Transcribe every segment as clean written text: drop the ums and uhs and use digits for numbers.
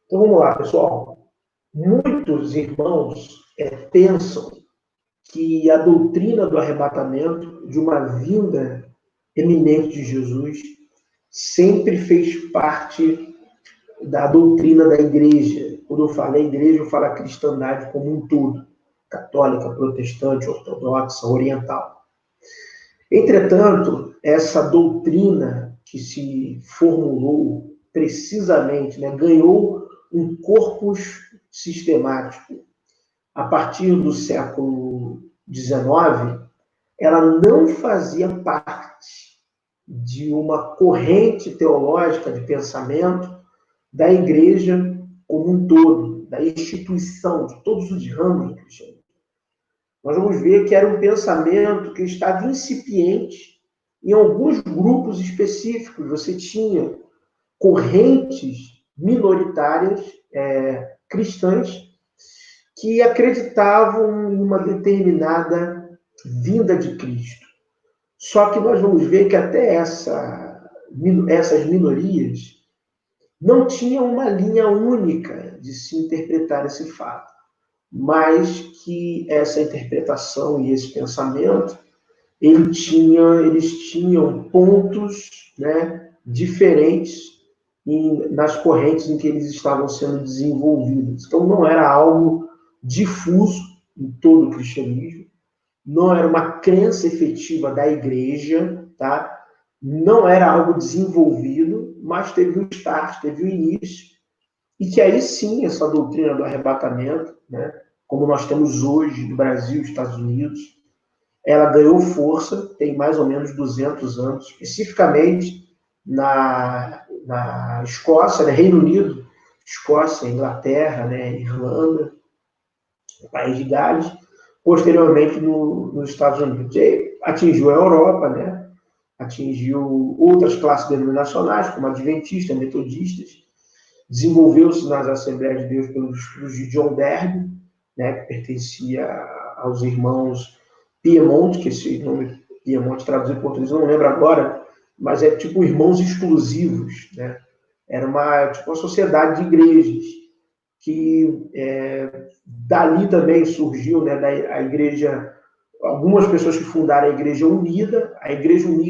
Então vamos lá, pessoal. Muitos irmãos pensam que a doutrina do arrebatamento, de uma vinda eminente de Jesus, sempre fez parte da doutrina da igreja. Quando eu falo a igreja, eu falo a cristandade como um todo, católica, protestante, ortodoxa, oriental. Entretanto, essa doutrina que se formulou precisamente, ganhou um corpus sistemático a partir do século XIX, ela não fazia parte de uma corrente teológica de pensamento da igreja como um todo, da instituição, de todos os ramos do cristianismo. Nós vamos ver que era um pensamento que estava incipiente em alguns grupos específicos. Você tinha correntes minoritárias cristãs que acreditavam em uma determinada vinda de Cristo. Só que nós vamos ver que até essas minorias não tinham uma linha única de se interpretar esse fato, mas que essa interpretação e esse pensamento, eles tinham pontos diferentes nas correntes em que eles estavam sendo desenvolvidos. Então não era algo difuso em todo o cristianismo, não era uma crença efetiva da igreja, tá? Não era algo desenvolvido, mas teve um start, teve um início, e que aí sim essa doutrina do arrebatamento, como nós temos hoje no Brasil e Estados Unidos, ela ganhou força, tem mais ou menos 200 anos, especificamente na Escócia, Reino Unido, Escócia, Inglaterra, Irlanda, País de Gales, posteriormente nos Estados Unidos. E atingiu a Europa, atingiu outras classes denominacionais, como adventistas, metodistas, desenvolveu-se nas Assembleias de Deus pelos estudos de John Derby, que pertencia aos irmãos Piemonte, que esse nome Piemonte traduzido em português, eu não lembro agora, mas é tipo irmãos exclusivos, Era uma sociedade de igrejas, que dali também surgiu, a igreja, algumas pessoas que fundaram a Igreja Unida,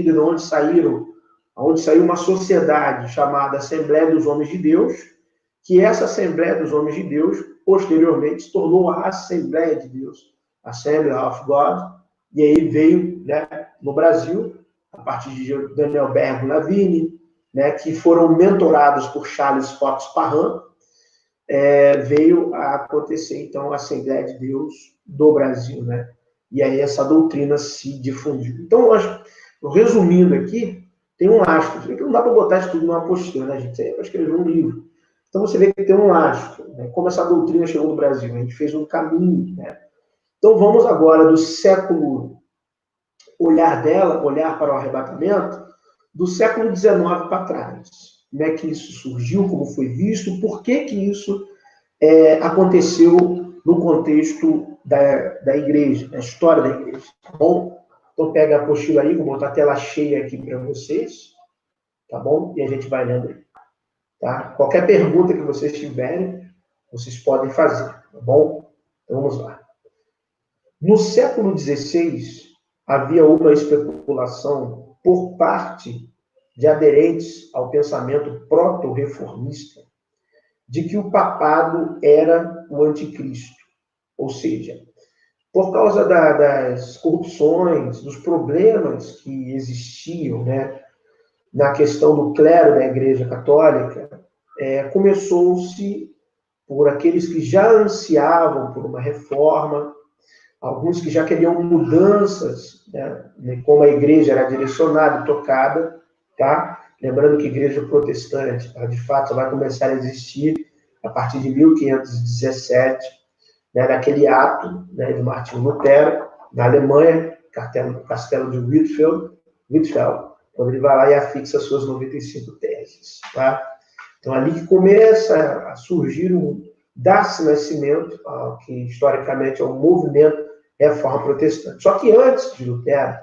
de onde saiu uma sociedade chamada Assembleia dos Homens de Deus, que essa Assembleia dos Homens de Deus, posteriormente, se tornou a Assembleia de Deus, Assembly of God, e aí veio, no Brasil, a partir de Daniel Bergo Lavigne, que foram mentorados por Charles Fox Parham, veio a acontecer, então, a Assembleia de Deus do Brasil, E aí essa doutrina se difundiu. Então, resumindo aqui, tem um lastro. Você vê que não dá para botar isso tudo numa apostila, gente? É para escrever um livro. Então, você vê que tem um lastro, como essa doutrina chegou no Brasil. A gente fez um caminho, Então, vamos agora do século, olhar para o arrebatamento, do século XIX para trás. Como é que isso surgiu, como foi visto, por que isso aconteceu no contexto da igreja, da história da igreja. Tá bom? Então, pega a apostila aí, vou botar a tela cheia aqui para vocês, tá bom? E a gente vai lendo aí. Tá? Qualquer pergunta que vocês tiverem, vocês podem fazer, tá bom? Então, vamos lá. No século XVI, havia uma especulação por parte de aderentes ao pensamento proto-reformista de que o papado era o anticristo. Ou seja, por causa das corrupções, dos problemas que existiam, na questão do clero da Igreja Católica, começou-se por aqueles que já ansiavam por uma reforma, alguns que já queriam mudanças, como a igreja era direcionada e tocada, tá? Lembrando que a igreja protestante, de fato, vai começar a existir a partir de 1517, naquele ato de Martinho Lutero, na Alemanha, castelo de Whitfeld, quando ele vai lá e afixa suas 95 teses. Tá? Então, ali que começa a surgir dar-se nascimento, que historicamente é um movimento reforma protestante. Só que antes de Lutero,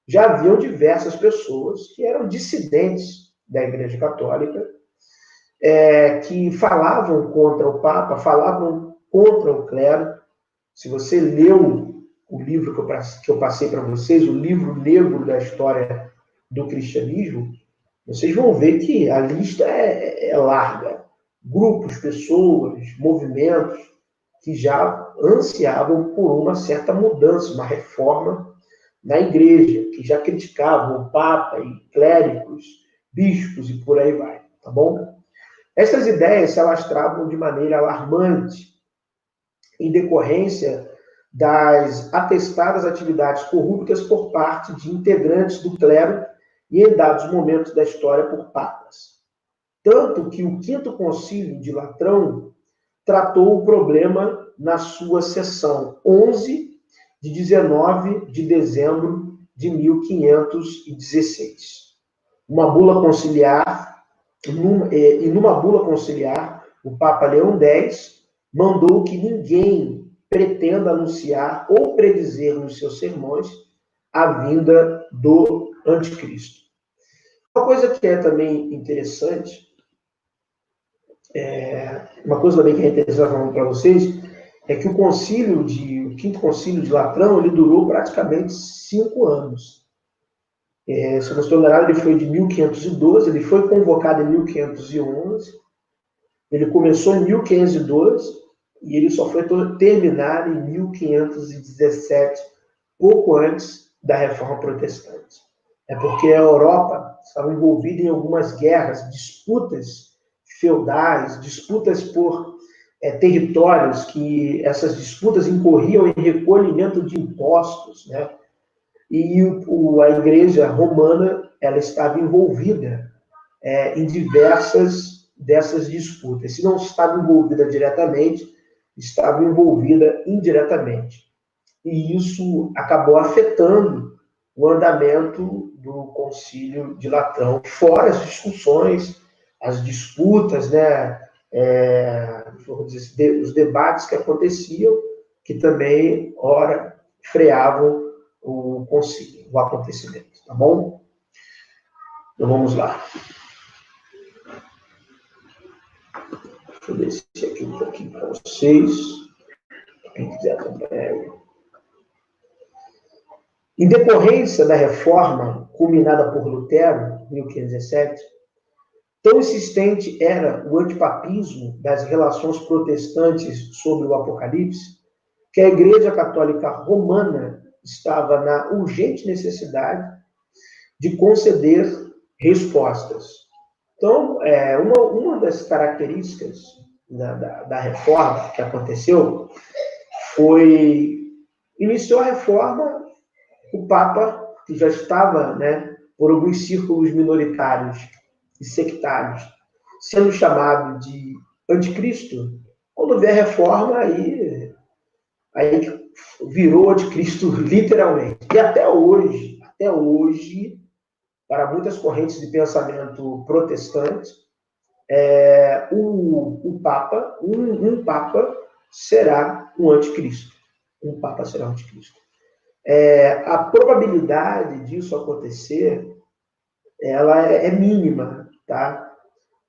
já haviam diversas pessoas que eram dissidentes da Igreja Católica que falavam contra o Papa, falavam contra o clero. Se você leu o livro que eu passei para vocês, o livro negro da história do cristianismo, vocês vão ver que a lista é larga. Grupos, pessoas, movimentos que já ansiavam por uma certa mudança, uma reforma na igreja, que já criticavam o Papa e clérigos, bispos e por aí vai, tá bom? Essas ideias se alastravam de maneira alarmante em decorrência das atestadas atividades corruptas por parte de integrantes do clero e em dados momentos da história por papas. Tanto que o Quinto Concílio de Latrão tratou o problema na sua sessão 11 de 19 de dezembro de 1516. Uma bula conciliar, numa bula conciliar, o Papa Leão X mandou que ninguém pretenda anunciar ou predizer nos seus sermões a vinda do anticristo. Uma coisa que é também interessante, falando para vocês, é que o Quinto Concílio de Latrão, ele durou praticamente 5 anos. Se eu não estou enganado, ele foi de 1512, ele foi convocado em 1511, ele começou em 1512 e ele só foi terminar em 1517, pouco antes da Reforma Protestante. É porque a Europa estava envolvida em algumas guerras, disputas feudais, disputas por territórios, que essas disputas incorriam em recolhimento de impostos, né? E a Igreja Romana, ela estava envolvida em diversas dessas disputas. Se não estava envolvida diretamente, estava envolvida indiretamente. E isso acabou afetando o andamento do Concílio de Latrão, fora as discussões, as disputas, né, os debates que aconteciam, que também, ora, freavam o concílio, o acontecimento, tá bom? Então vamos lá. Deixa eu descer aqui um pouquinho para vocês, quem quiser acompanhar. Em decorrência da reforma culminada por Lutero, em 1517, tão insistente era o antipapismo das relações protestantes sobre o Apocalipse, que a Igreja Católica Romana estava na urgente necessidade de conceder respostas. Então, uma das características da reforma que aconteceu foi, iniciou a reforma, o Papa, que já estava, né, por alguns círculos minoritários e sectários, sendo chamado de anticristo. Quando vê a reforma, aí virou anticristo literalmente. E até hoje, para muitas correntes de pensamento protestante, um Papa será um anticristo. Um Papa será um anticristo. A probabilidade disso acontecer, ela é mínima, tá?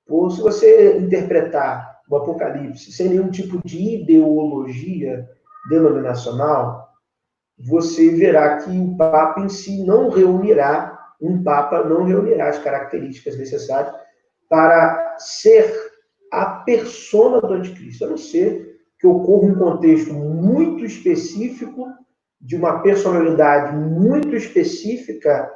Se você interpretar o Apocalipse sem nenhum tipo de ideologia denominacional, você verá que o Papa em si um Papa não reunirá as características necessárias para ser a persona do anticristo, a não ser que ocorra um contexto muito específico, de uma personalidade muito específica,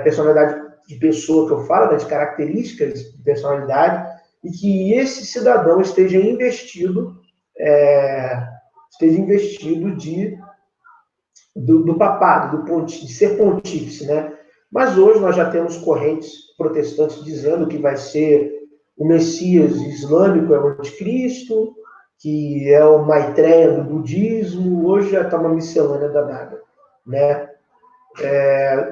personalidade de pessoa que eu falo, das características de personalidade, e que esse cidadão esteja investido do papado, de ser pontífice, né? Mas hoje nós já temos correntes protestantes dizendo que vai ser o Messias islâmico, é o anticristo, que é o Maitreya do budismo. Hoje já está uma miscelânea danada, né?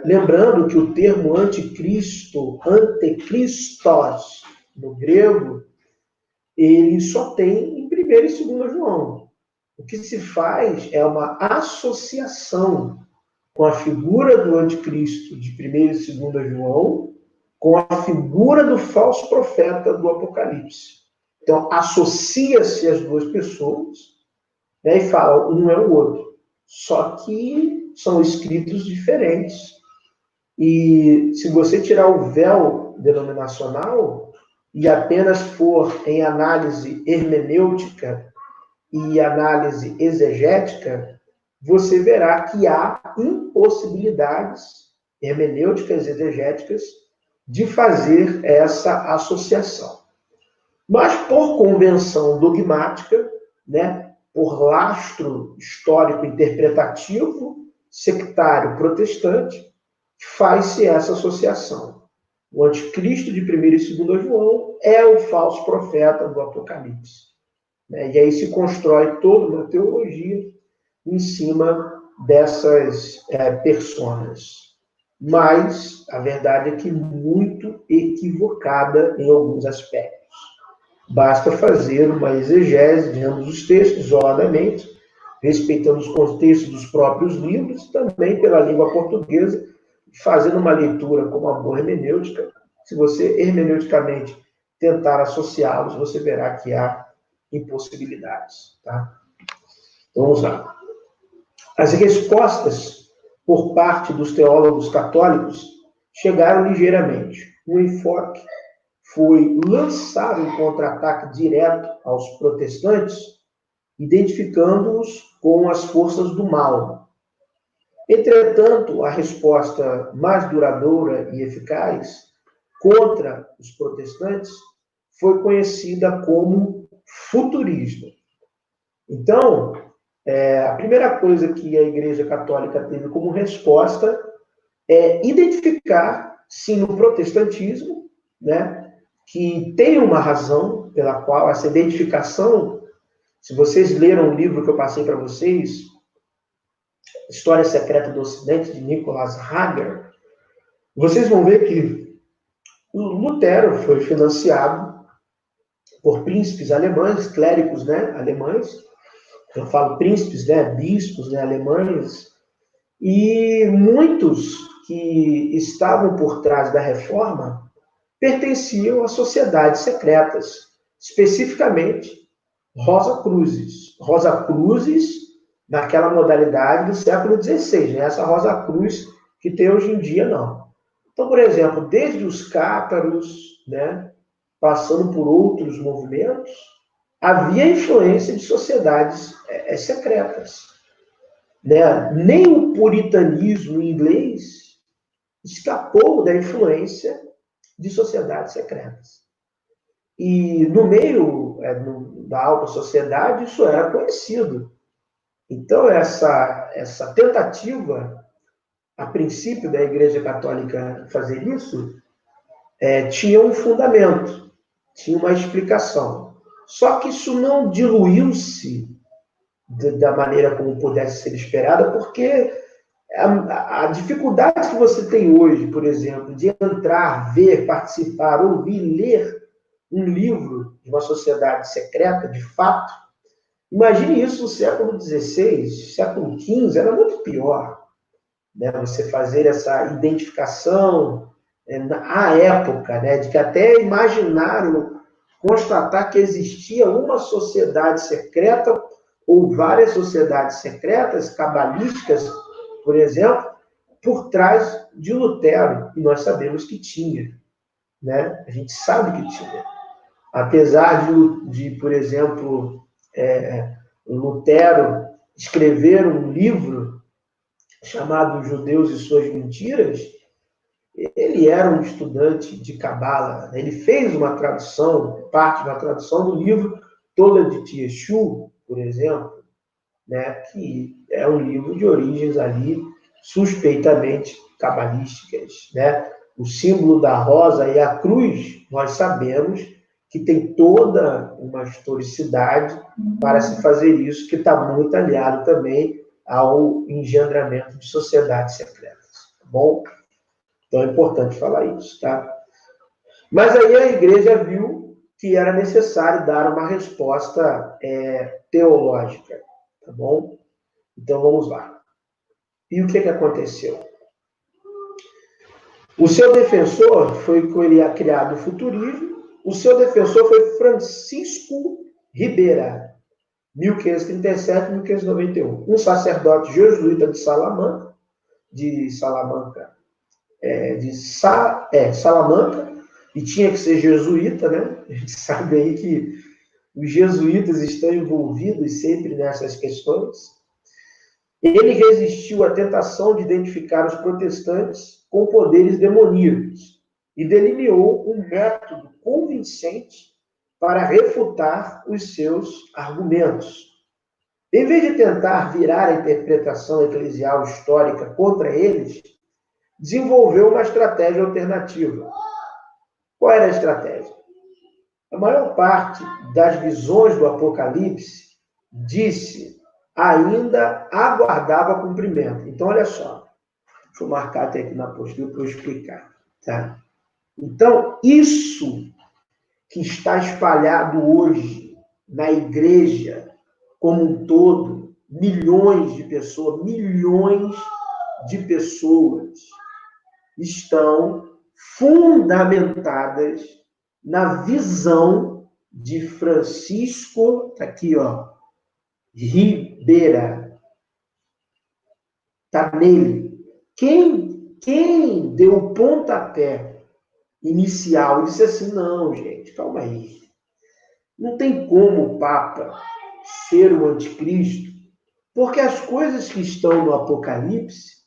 Lembrando que o termo anticristo, antekristos, no grego, ele só tem em 1 e 2 João. O que se faz é uma associação com a figura do anticristo de 1 e 2 João, com a figura do falso profeta do Apocalipse. Então, associa-se as duas pessoas, né, e fala, um é o outro. Só que são escritos diferentes. E se você tirar o véu denominacional e apenas for em análise hermenêutica e análise exegética, você verá que há impossibilidades hermenêuticas e exegéticas de fazer essa associação. Mas, por convenção dogmática, né, por lastro histórico interpretativo, sectário protestante, faz-se essa associação. O anticristo de 1º e 2º João é o falso profeta do Apocalipse. Né? E aí se constrói toda uma teologia em cima dessas personas. Mas a verdade é que muito equivocada em alguns aspectos. Basta fazer uma exegese de ambos os textos, isoladamente, respeitando os contextos dos próprios livros, também pela língua portuguesa, fazendo uma leitura com uma boa hermenêutica. Se você hermeneuticamente tentar associá-los, você verá que há impossibilidades. Tá? Vamos lá. As respostas por parte dos teólogos católicos chegaram ligeiramente. O enfoque foi lançar um contra-ataque direto aos protestantes, identificando-os com as forças do mal. Entretanto, a resposta mais duradoura e eficaz contra os protestantes foi conhecida como futurismo. Então, a primeira coisa que a Igreja Católica teve como resposta é identificar, sim, no protestantismo, né, que tem uma razão pela qual essa identificação, se vocês leram o livro que eu passei para vocês, História Secreta do Ocidente, de Nicholas Hager, vocês vão ver que Lutero foi financiado por príncipes alemães, clérigos, né, alemães, eu falo príncipes, né, bispos, né, alemães, e muitos que estavam por trás da reforma pertenciam a sociedades secretas, especificamente Rosa Cruzes. Rosa Cruzes, naquela modalidade do século XVI, né? Essa Rosa Cruz que tem hoje em dia, não. Então, por exemplo, desde os cátaros, né, passando por outros movimentos, havia influência de sociedades secretas. Né? Nem o puritanismo inglês escapou da influência de sociedades secretas. E no meio da alta sociedade, isso era conhecido. Então, essa tentativa, a princípio, da Igreja Católica fazer isso, tinha um fundamento, tinha uma explicação. Só que isso não diluiu-se da maneira como pudesse ser esperada, porque a dificuldade que você tem hoje, por exemplo, de entrar, ver, participar, ouvir, ler um livro de uma sociedade secreta, de fato, imagine isso no século XVI, século XV, era muito pior. Né? Você fazer essa identificação à época, né? De que até imaginaram, constatar que existia uma sociedade secreta ou várias sociedades secretas, cabalísticas, por exemplo, por trás de Lutero. E nós sabemos que tinha. Né? A gente sabe que tinha. Apesar de por exemplo, Lutero escrever um livro chamado Judeus e Suas Mentiras, ele era um estudante de Cabala. Ele fez uma tradução, parte de uma tradução do livro Tola de Yeshu, por exemplo, né, que é um livro de origens ali suspeitamente cabalísticas. Né? O símbolo da rosa e a cruz, nós sabemos que tem toda uma historicidade para se fazer isso, que está muito aliado também ao engendramento de sociedades secretas. Tá bom? Então é importante falar isso, tá? Mas aí a igreja viu que era necessário dar uma resposta teológica, tá bom? Então vamos lá. E o que aconteceu? O seu defensor foi quando ele criado o futurismo. O seu defensor foi Francisco Ribeira, 1537, 1591. Um sacerdote jesuíta de Salamanca, Salamanca, e tinha que ser jesuíta, né? A gente sabe aí que os jesuítas estão envolvidos sempre nessas questões. Ele resistiu à tentação de identificar os protestantes com poderes demoníacos e delineou um método convincente para refutar os seus argumentos. Em vez de tentar virar a interpretação eclesial histórica contra eles, desenvolveu uma estratégia alternativa. Qual era a estratégia? A maior parte das visões do Apocalipse disse ainda aguardava cumprimento. Então, olha só. Deixa eu marcar até aqui na apostila para eu explicar. Tá? Então, isso que está espalhado hoje na igreja como um todo, milhões de pessoas estão fundamentadas na visão de Francisco, tá aqui, ó, Ribeira. Tá nele. Quem deu o pontapé inicial disse assim, não, gente, calma aí. Não tem como o Papa ser o anticristo, porque as coisas que estão no Apocalipse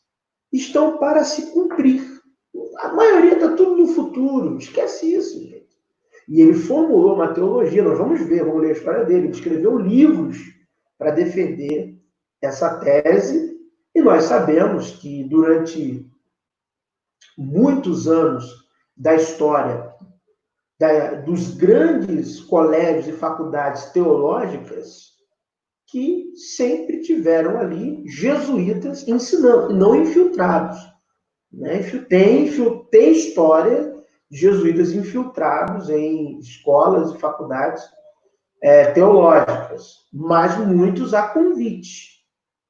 estão para se cumprir. A maioria está tudo no futuro. Esquece isso, gente. E ele formulou uma teologia, nós vamos ver, vamos ler a história dele. Ele escreveu livros para defender essa tese, e nós sabemos que durante muitos anos da história dos grandes colégios e faculdades teológicas, que sempre tiveram ali jesuítas ensinando, não infiltrados. Né? Tem história de jesuítas infiltrados em escolas e faculdades teológicas, mas muitos a convite,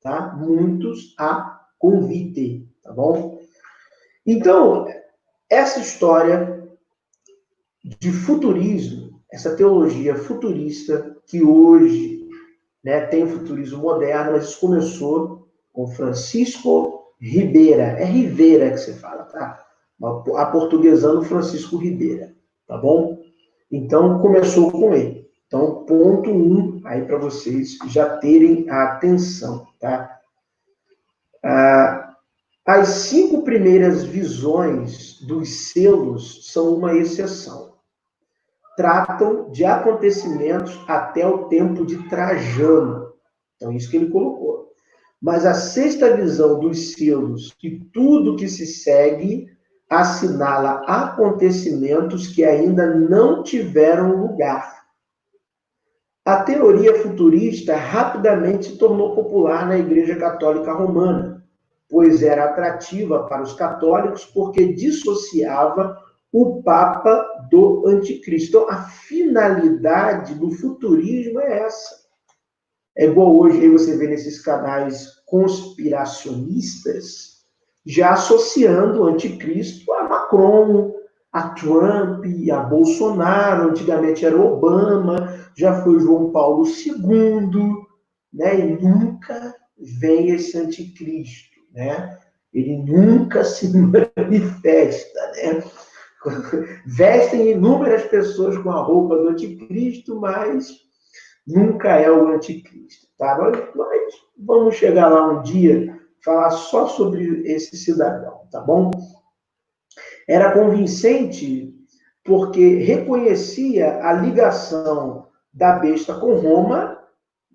tá? Muitos a convite, tá bom? Então, essa história de futurismo, essa teologia futurista que hoje, né, tem o futurismo moderno, mas isso começou com Francisco Ribeira. É Rivera que você fala, tá? Aportuguesando Francisco Ribeira, tá bom? Então, começou com ele. Então, ponto 1, aí para vocês já terem a atenção, tá? As 5 primeiras visões dos selos são uma exceção. Tratam de acontecimentos até o tempo de Trajano. Então, isso que ele colocou. Mas a 6ª visão dos selos e tudo que se segue assinala acontecimentos que ainda não tiveram lugar. A teoria futurista rapidamente se tornou popular na Igreja Católica Romana, pois era atrativa para os católicos porque dissociava o Papa do Anticristo. Então, a finalidade do futurismo é essa. É igual hoje aí você vê nesses canais conspiracionistas, já associando o Anticristo a Macron, a Trump, a Bolsonaro. Antigamente era Obama, já foi João Paulo II, né? E nunca vem esse Anticristo, né? Ele nunca se manifesta, né? Vestem inúmeras pessoas com a roupa do Anticristo, mas nunca é o Anticristo, tá? Mas vamos chegar lá um dia, falar só sobre esse cidadão, tá bom? Era convincente porque reconhecia a ligação da besta com Roma.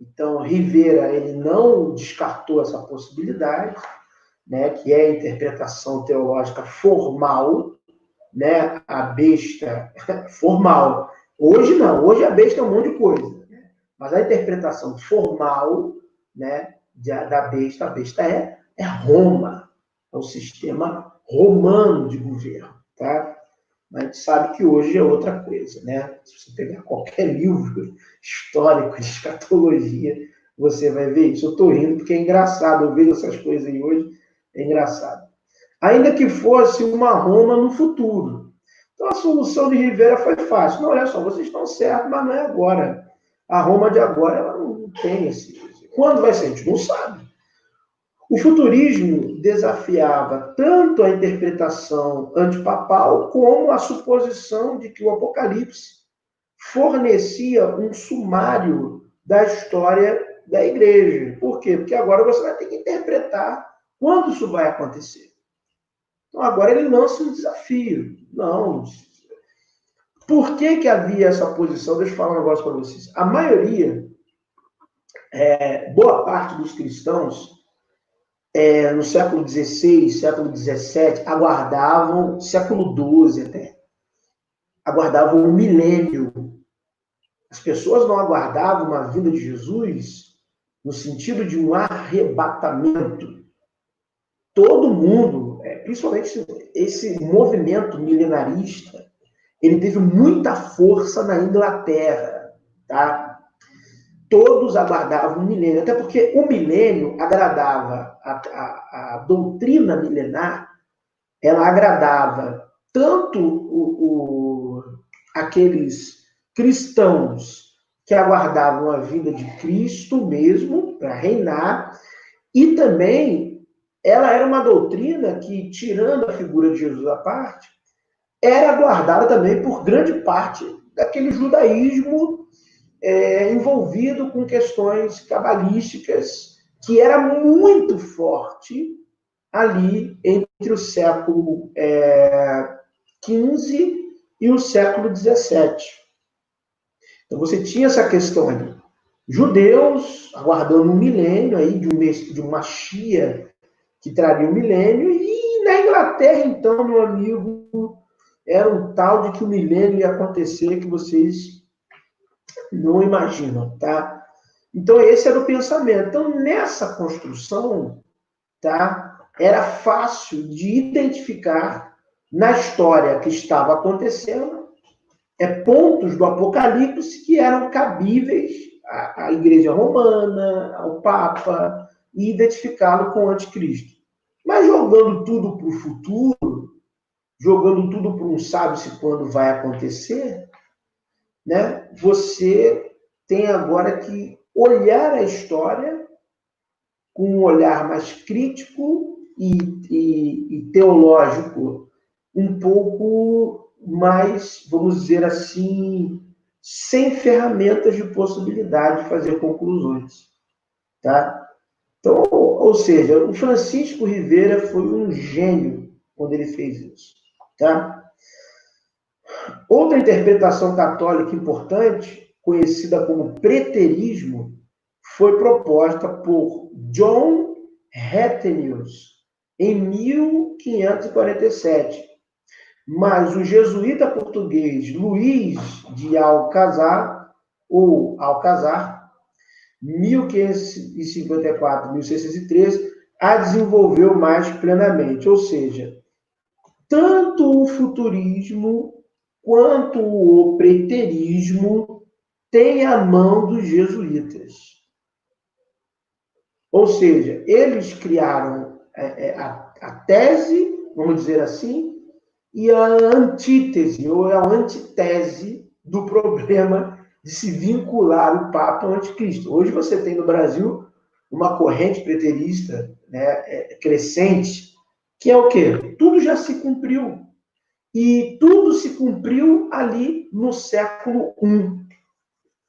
Então, Rivera, ele não descartou essa possibilidade, né, que é a interpretação teológica formal, né, a besta formal. Hoje não, hoje a besta é um monte de coisa, né? Mas a interpretação formal, né, da besta, a besta é Roma, é o sistema romano de governo, tá? Mas a gente sabe que hoje é outra coisa, né? Se você pegar qualquer livro histórico de escatologia, você vai ver isso. Eu estou rindo porque é engraçado, eu vejo essas coisas aí hoje, é engraçado. ainda que fosse uma Roma no futuro. Então, a solução de Rivera foi fácil. Não, olha só, vocês estão certos, mas não é agora. A Roma de agora, ela não tem esse... Quando vai ser? A gente não sabe. O futurismo desafiava tanto a interpretação antipapal como a suposição de que o Apocalipse fornecia um sumário da história da igreja. Por quê? Porque agora você vai ter que interpretar quando isso vai acontecer. Então agora ele lança um desafio. Não. Por que havia essa posição? Deixa eu falar um negócio para vocês. A maioria, boa parte dos cristãos, no século XVI, século XVII, aguardavam, século XII até, aguardavam um milênio. As pessoas não aguardavam uma vinda de Jesus no sentido de um arrebatamento. Todo mundo, principalmente esse movimento milenarista, ele teve muita força na Inglaterra, tá? Todos aguardavam um milênio, até porque o milênio agradava, a doutrina milenar, ela agradava tanto aqueles cristãos que aguardavam a vinda de Cristo mesmo, para reinar, e também ela era uma doutrina que, tirando a figura de Jesus à parte, era aguardada também por grande parte daquele judaísmo envolvido com questões cabalísticas, que era muito forte ali entre o século XV e o século XVII. Então você tinha essa questão ali. Judeus aguardando um milênio aí de uma Machia que traria um milênio, e na Inglaterra, então, meu amigo, era um tal de que o milênio ia acontecer que vocês não imaginam, tá? Então, esse era o pensamento. Então, nessa construção, tá, era fácil de identificar na história que estava acontecendo pontos do Apocalipse que eram cabíveis à Igreja Romana, ao Papa, e identificá-lo com o Anticristo. Mas jogando tudo para o futuro, jogando tudo para um sabe-se quando vai acontecer, né? Você tem agora que olhar a história com um olhar mais crítico e teológico, um pouco mais, vamos dizer assim, sem ferramentas de possibilidade de fazer conclusões, tá? Então, ou seja, o Francisco Rivera foi um gênio quando ele fez isso, tá? Outra interpretação católica importante, conhecida como preterismo, foi proposta por John Hettenius em 1547. Mas o jesuíta português Luís de Alcazar, 1554-1613, a desenvolveu mais plenamente. Ou seja, tanto o futurismo quanto o preterismo tem a mão dos jesuítas. Ou seja, eles criaram a tese, vamos dizer assim, e a antítese, ou a antitese do problema de se vincular o Papa ao Anticristo. Hoje você tem no Brasil uma corrente preterista, né, crescente, que é o quê? Tudo já se cumpriu. E tudo se cumpriu ali no século I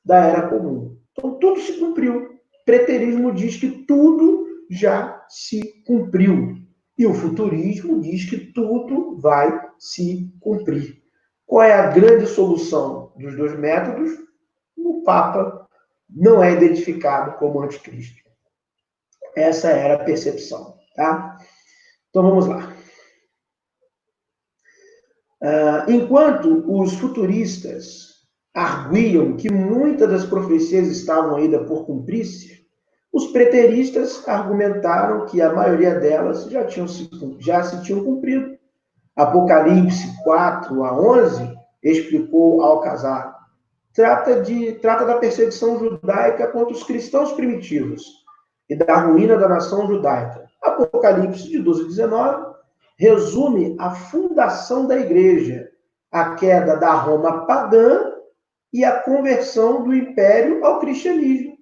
da Era Comum. Então, tudo se cumpriu. O preterismo diz que tudo já se cumpriu. E o futurismo diz que tudo vai se cumprir. Qual é a grande solução dos dois métodos? O Papa não é identificado como anticristo. Essa era a percepção, tá? Então, vamos lá. Enquanto os futuristas arguiam que muitas das profecias estavam ainda por cumprir-se, os preteristas argumentaram que a maioria delas já se tinham cumprido. Apocalipse 4-11 explicou Alcazar. Trata da perseguição judaica contra os cristãos primitivos e da ruína da nação judaica. Apocalipse de 12-19 resume a fundação da igreja, a queda da Roma pagã e a conversão do império ao cristianismo.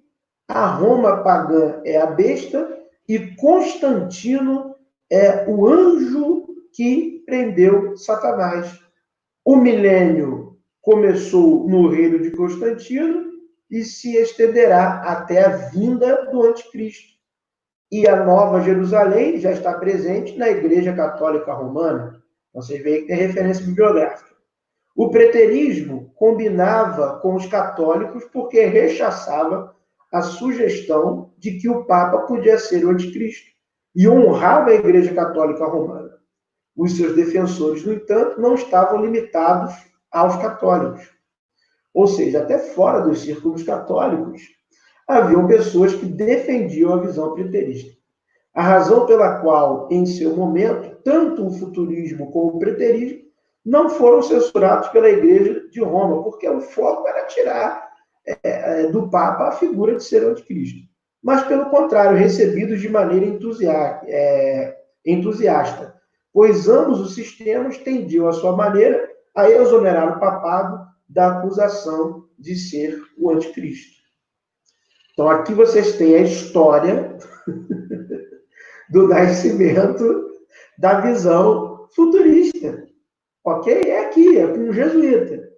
A Roma pagã é a besta e Constantino é o anjo que prendeu Satanás. O milênio começou no reino de Constantino e se estenderá até a vinda do anticristo. E a Nova Jerusalém já está presente na Igreja Católica Romana. Vocês veem que tem referência bibliográfica. O preterismo combinava com os católicos porque rechaçava a sugestão de que o Papa podia ser o anticristo e honrava a Igreja Católica Romana. Os seus defensores, no entanto, não estavam limitados aos católicos. Ou seja, até fora dos círculos católicos, haviam pessoas que defendiam a visão preterista. A razão pela qual, em seu momento, tanto o futurismo como o preterismo não foram censurados pela Igreja de Roma, porque o foco era tirar do Papa a figura de ser o anticristo. Mas, pelo contrário, recebidos de maneira entusiasta, pois ambos os sistemas tendiam, à sua maneira, a exonerar o papado da acusação de ser o anticristo. Então, aqui vocês têm a história do nascimento da visão futurista. Ok? É aqui, é com um jesuíta.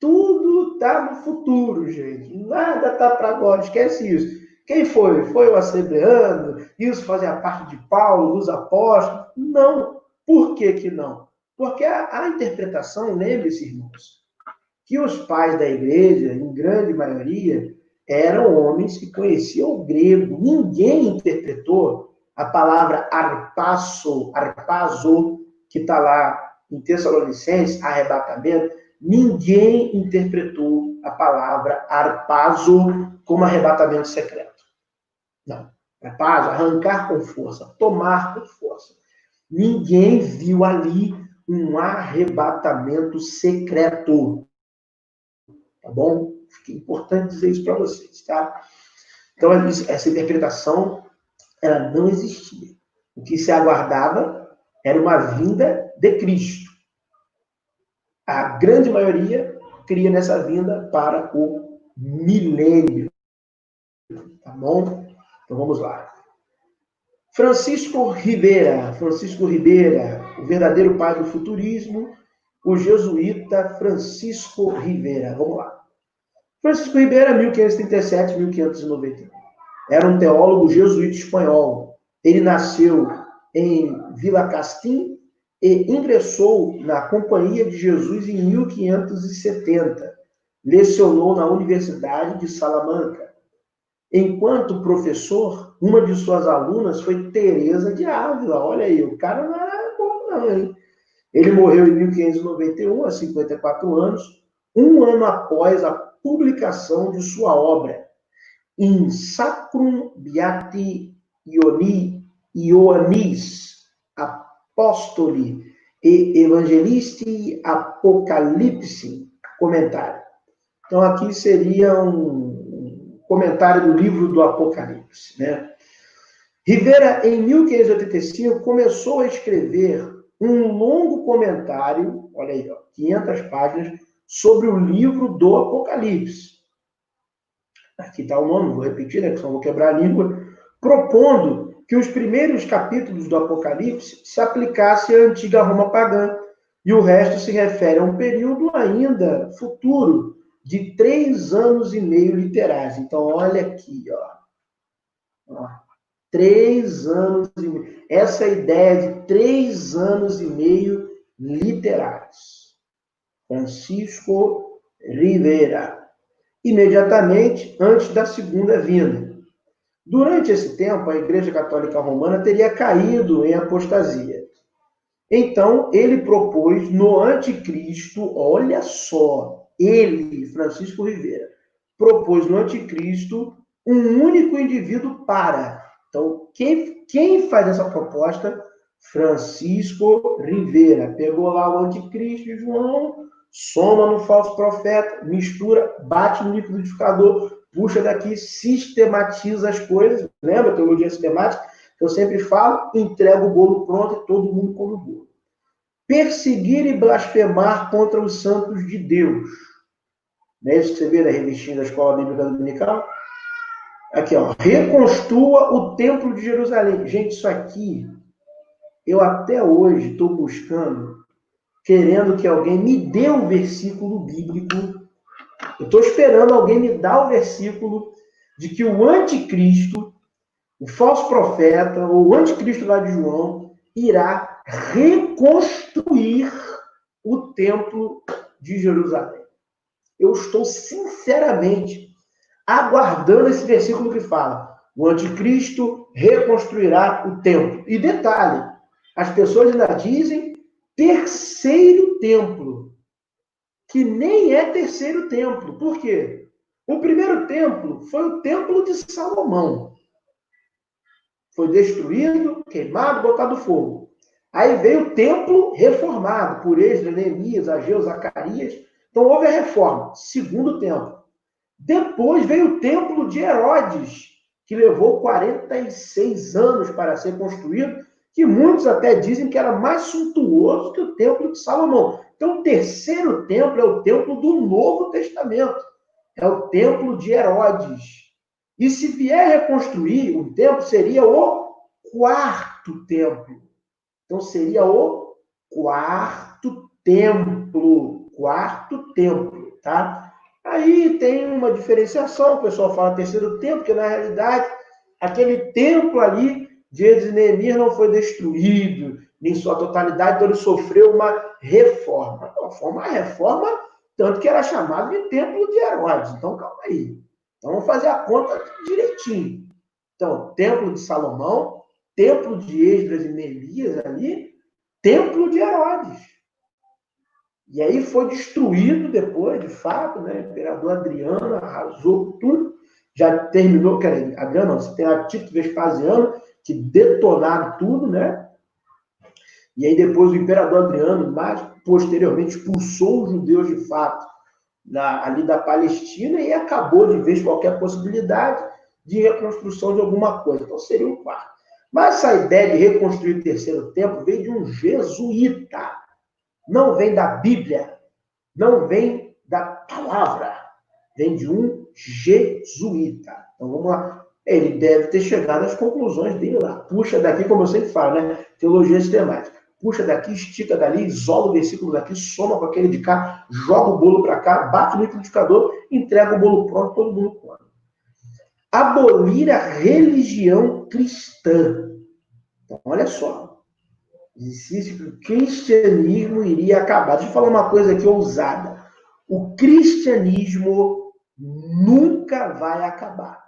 Tudo está no futuro, gente. Nada está para agora, esquece isso. Quem foi? Foi o assembleano? Isso fazia parte de Paulo, dos apóstolos? Não. Por que que não? Porque a interpretação, lembre-se, irmãos, que os pais da igreja, em grande maioria, eram homens que conheciam o grego. Ninguém interpretou a palavra arpazo, que está lá em Tessalonicenses, arrebatamento. Ninguém interpretou a palavra arpazo como arrebatamento secreto. Não. Arpazo, arrancar com força, tomar com força. Ninguém viu ali um arrebatamento secreto. Tá bom? É importante dizer isso para vocês, tá? Então, essa interpretação, ela não existia. O que se aguardava era uma vinda de Cristo. A grande maioria cria nessa vinda para o milênio. Tá bom? Então, vamos lá. Francisco Rivera, o verdadeiro pai do futurismo, o jesuíta Francisco Rivera. Vamos lá. Francisco Rivera, 1537-1591. Era um teólogo jesuíta espanhol. Ele nasceu em Vila Castim e ingressou na Companhia de Jesus em 1570. Lecionou na Universidade de Salamanca. Enquanto professor, uma de suas alunas foi Teresa de Ávila. Olha aí, o cara não era bom não, hein? Ele morreu em 1591, aos 54 anos, um ano após a publicação de sua obra, In Sacrum Beati Ioannis Apostoli e Evangelisti Apocalipse, comentário. Então, aqui seria um comentário do livro do Apocalipse, né? Rivera, em 1585, começou a escrever um longo comentário, olha aí, 500 páginas, sobre o livro do Apocalipse. Aqui está o nome, vou repetir, né, que senão vou quebrar a língua, propondo que os primeiros capítulos do Apocalipse se aplicassem à antiga Roma pagã, e o resto se refere a um período ainda futuro, de 3 anos e meio literais. Então, olha aqui, ó. 3 anos e meio. Essa ideia de 3 anos e meio literais. Francisco Rivera. Imediatamente antes da segunda vinda. Durante esse tempo, a Igreja Católica Romana teria caído em apostasia. Então, ele propôs no Anticristo, olha só, ele, Francisco Rivera, propôs no Anticristo um único indivíduo para. Então, quem faz essa proposta? Francisco Rivera. Pegou lá o Anticristo de João, soma no falso profeta, mistura, bate no liquidificador, puxa daqui, sistematiza as coisas. Lembra a teologia sistemática? Eu sempre falo, entrego o bolo pronto e todo mundo come o bolo. Perseguir e blasfemar contra os santos de Deus. Não é isso que você vê na revistinha da Escola Bíblica Dominical? Aqui, ó. Reconstrua o Templo de Jerusalém. Gente, isso aqui, eu até hoje estou buscando, querendo que alguém me dê um versículo bíblico. Eu estou esperando alguém me dar o versículo de que o anticristo, o falso profeta, ou o anticristo lá de João, irá reconstruir o Templo de Jerusalém. Eu estou sinceramente aguardando esse versículo que fala: o anticristo reconstruirá o templo. E detalhe, as pessoas ainda dizem terceiro templo, que nem é terceiro templo. Por quê? O primeiro templo foi o templo de Salomão. Foi destruído, queimado, botado fogo. Aí veio o templo reformado por Esdras, Neemias, Ageu, Zacarias. Então houve a reforma, segundo templo. Depois veio o templo de Herodes, que levou 46 anos para ser construído, que muitos até dizem que era mais suntuoso que o templo de Salomão. Então o terceiro templo é o templo do Novo Testamento. É o templo de Herodes. E se vier reconstruir o templo, seria o quarto templo. Então seria o quarto templo. Quarto templo, tá? Aí tem uma diferenciação, o pessoal fala terceiro templo, porque na realidade aquele templo ali de Esdras e Neemias não foi destruído em sua totalidade, então ele sofreu uma reforma. Uma reforma, tanto que era chamado de templo de Herodes. Então calma aí. Então vamos fazer a conta direitinho. Então, templo de Salomão, templo de Esdras e Neemias ali, templo de Herodes. E aí foi destruído depois, de fato, né? O imperador Adriano arrasou tudo, já terminou, Adriano não, você tem a Tito Vespasiano, que detonaram tudo, né? E aí depois o imperador Adriano, mais posteriormente, expulsou os judeus de fato ali da Palestina e acabou de vez qualquer possibilidade de reconstrução de alguma coisa. Então seria um quarto. Mas essa ideia de reconstruir o terceiro templo veio de um jesuíta. Não vem da Bíblia, não vem da palavra, vem de um jesuíta. Então vamos lá. Ele deve ter chegado às conclusões dele lá. Puxa daqui, como eu sempre falo, né? Teologia sistemática. Puxa daqui, estica dali, isola o versículo daqui, soma com aquele de cá, joga o bolo para cá, bate no liquidificador, entrega o bolo pronto, todo mundo come. Abolir a religião cristã. Então, olha só. Disse que o cristianismo iria acabar. Deixa eu falar uma coisa aqui ousada. O cristianismo nunca vai acabar.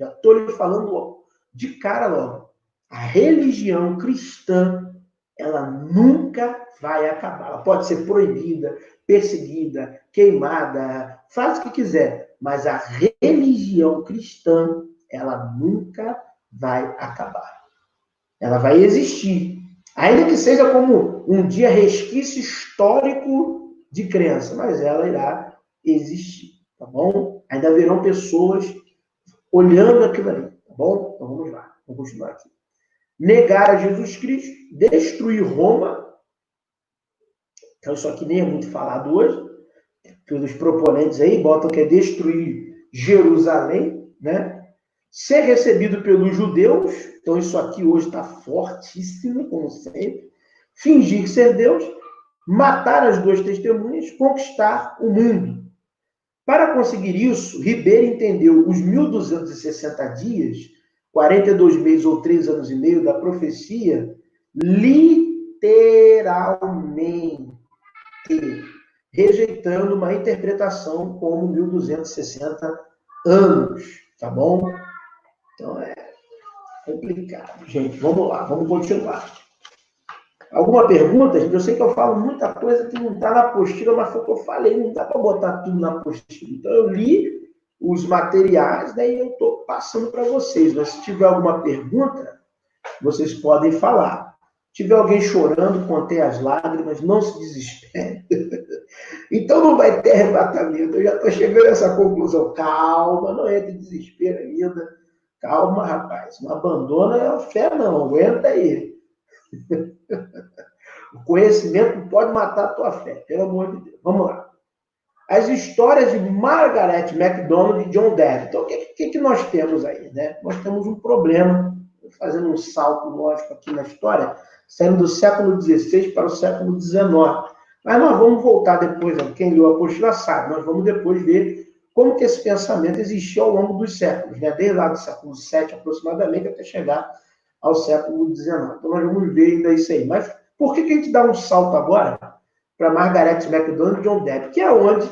Já estou lhe falando de cara logo. A religião cristã, ela nunca vai acabar. Ela pode ser proibida, perseguida, queimada, faz o que quiser. Mas a religião cristã, ela nunca vai acabar. Ela vai existir. Ainda que seja como um dia resquício histórico de crença, mas ela irá existir, tá bom? Ainda haverão pessoas olhando aquilo ali, tá bom? Então vamos lá, vamos continuar aqui. Negar a Jesus Cristo, destruir Roma. Então isso aqui nem é muito falado hoje, pelos proponentes aí, botam que é destruir Jerusalém, né? Ser recebido pelos judeus, então isso aqui hoje está fortíssimo, como sempre. Fingir ser Deus, matar as duas testemunhas, conquistar o mundo. Para conseguir isso, Ribeiro entendeu os 1260 dias, 42 meses ou 3 anos e meio da profecia, literalmente, rejeitando uma interpretação como 1260 anos, tá bom? Então é complicado, gente. Vamos lá, vamos continuar. Alguma pergunta, gente? Eu sei que eu falo muita coisa que não está na apostila, mas foi o que eu falei, não dá para botar tudo na apostila. Então eu li os materiais, daí eu estou passando para vocês. Mas se tiver alguma pergunta, vocês podem falar. Se tiver alguém chorando, contei as lágrimas, não se desespere. Então não vai ter arrebatamento. Eu já estou chegando a essa conclusão. Calma, não entre em desespero ainda. Calma, rapaz. Não abandona a fé, não. Aguenta aí. O conhecimento não pode matar a tua fé, pelo amor de Deus. Vamos lá. As histórias de Margaret MacDonald e John Dewey. Então, o que nós temos aí, né? Nós temos um problema, fazendo um salto lógico aqui na história, saindo do século XVI para o século XIX. Mas nós vamos voltar depois, quem leu a apostila sabe, nós vamos depois ver como que esse pensamento existiu ao longo dos séculos, né? Desde lá do século VII aproximadamente até chegar ao século XIX. Então nós vamos ver ainda isso aí. Mas por que a gente dá um salto agora para Margaret MacDonald e John Dewey? Que é onde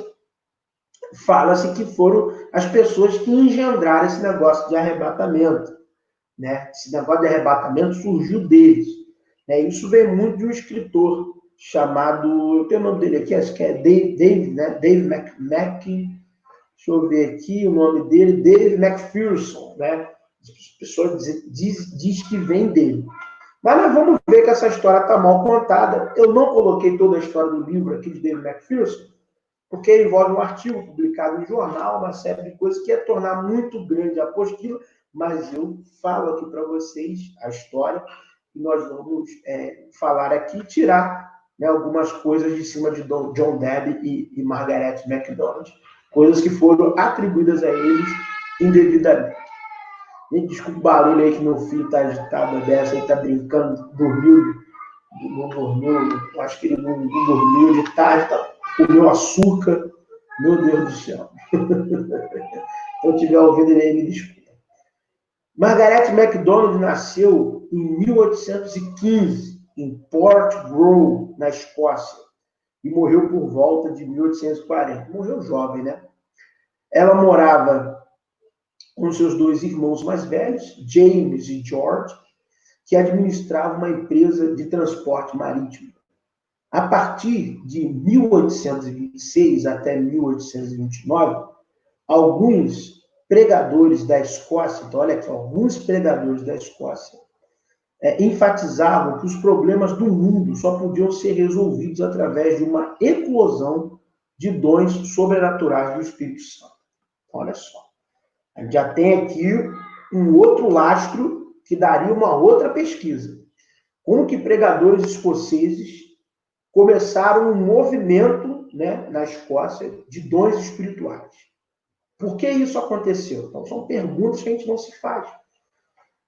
fala-se que foram as pessoas que engendraram esse negócio de arrebatamento. Né? Esse negócio de arrebatamento surgiu deles. Né? Isso vem muito de um escritor chamado, eu tenho o nome dele aqui, acho que é Dave, né? Dave deixa eu ver aqui o nome dele, Dave McPherson, né? As pessoas diz que vem dele. Mas nós vamos ver que essa história está mal contada. Eu não coloquei toda a história do livro aqui de Dave McPherson, porque envolve um artigo publicado no jornal, uma série de coisas que ia tornar muito grande a apostila, mas eu falo aqui para vocês a história e nós vamos falar aqui e tirar, né, algumas coisas de cima de John Dewey e Margaret MacDonald, coisas que foram atribuídas a eles indevidamente. Gente, desculpa o barulho aí que meu filho está agitado dessa, ele está brincando, não dormiu, acho que ele não dormiu de tarde, comeu açúcar, meu Deus do céu. Se eu estiver ouvindo ele aí, me desculpa. Margaret MacDonald nasceu em 1815, em Port Grove, na Escócia, e morreu por volta de 1840. Morreu jovem, né? Ela morava com seus dois irmãos mais velhos, James e George, que administravam uma empresa de transporte marítimo. A partir de 1826 até 1829, alguns pregadores da Escócia, então olha aqui, alguns pregadores da Escócia, enfatizavam que os problemas do mundo só podiam ser resolvidos através de uma eclosão de dons sobrenaturais do Espírito Santo. Olha só. A gente já tem aqui um outro lastro que daria uma outra pesquisa. Como que pregadores escoceses começaram um movimento, né, na Escócia de dons espirituais. Por que isso aconteceu? Então, são perguntas que a gente não se faz.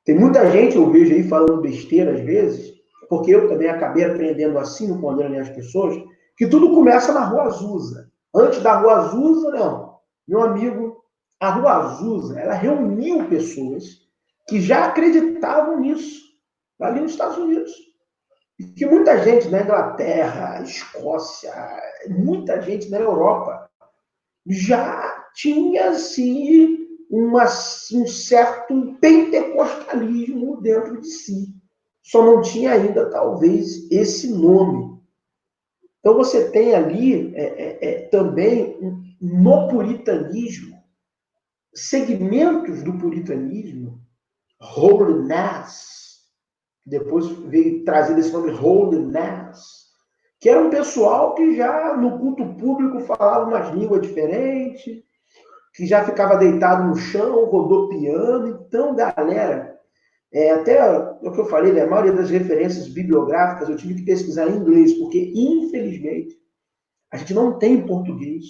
Tem muita gente, eu vejo aí falando besteira às vezes, porque eu também acabei aprendendo assim no Condeno as Pessoas, que tudo começa na Rua Azusa. Antes da Rua Azusa, não. Meu amigo, a Rua Azusa, ela reuniu pessoas que já acreditavam nisso, ali nos Estados Unidos. E que muita gente na Inglaterra, Escócia, muita gente na Europa já tinha, assim, um certo pentecostalismo dentro de si. Só não tinha ainda, talvez, esse nome. Então, você tem ali também, no puritanismo, segmentos do puritanismo, holiness, depois veio trazido esse nome holiness, que era um pessoal que já no culto público falava umas línguas diferentes, que já ficava deitado no chão, rodopiando. Então, galera, até o que eu falei, né, a maioria das referências bibliográficas eu tive que pesquisar em inglês, porque, infelizmente, a gente não tem em português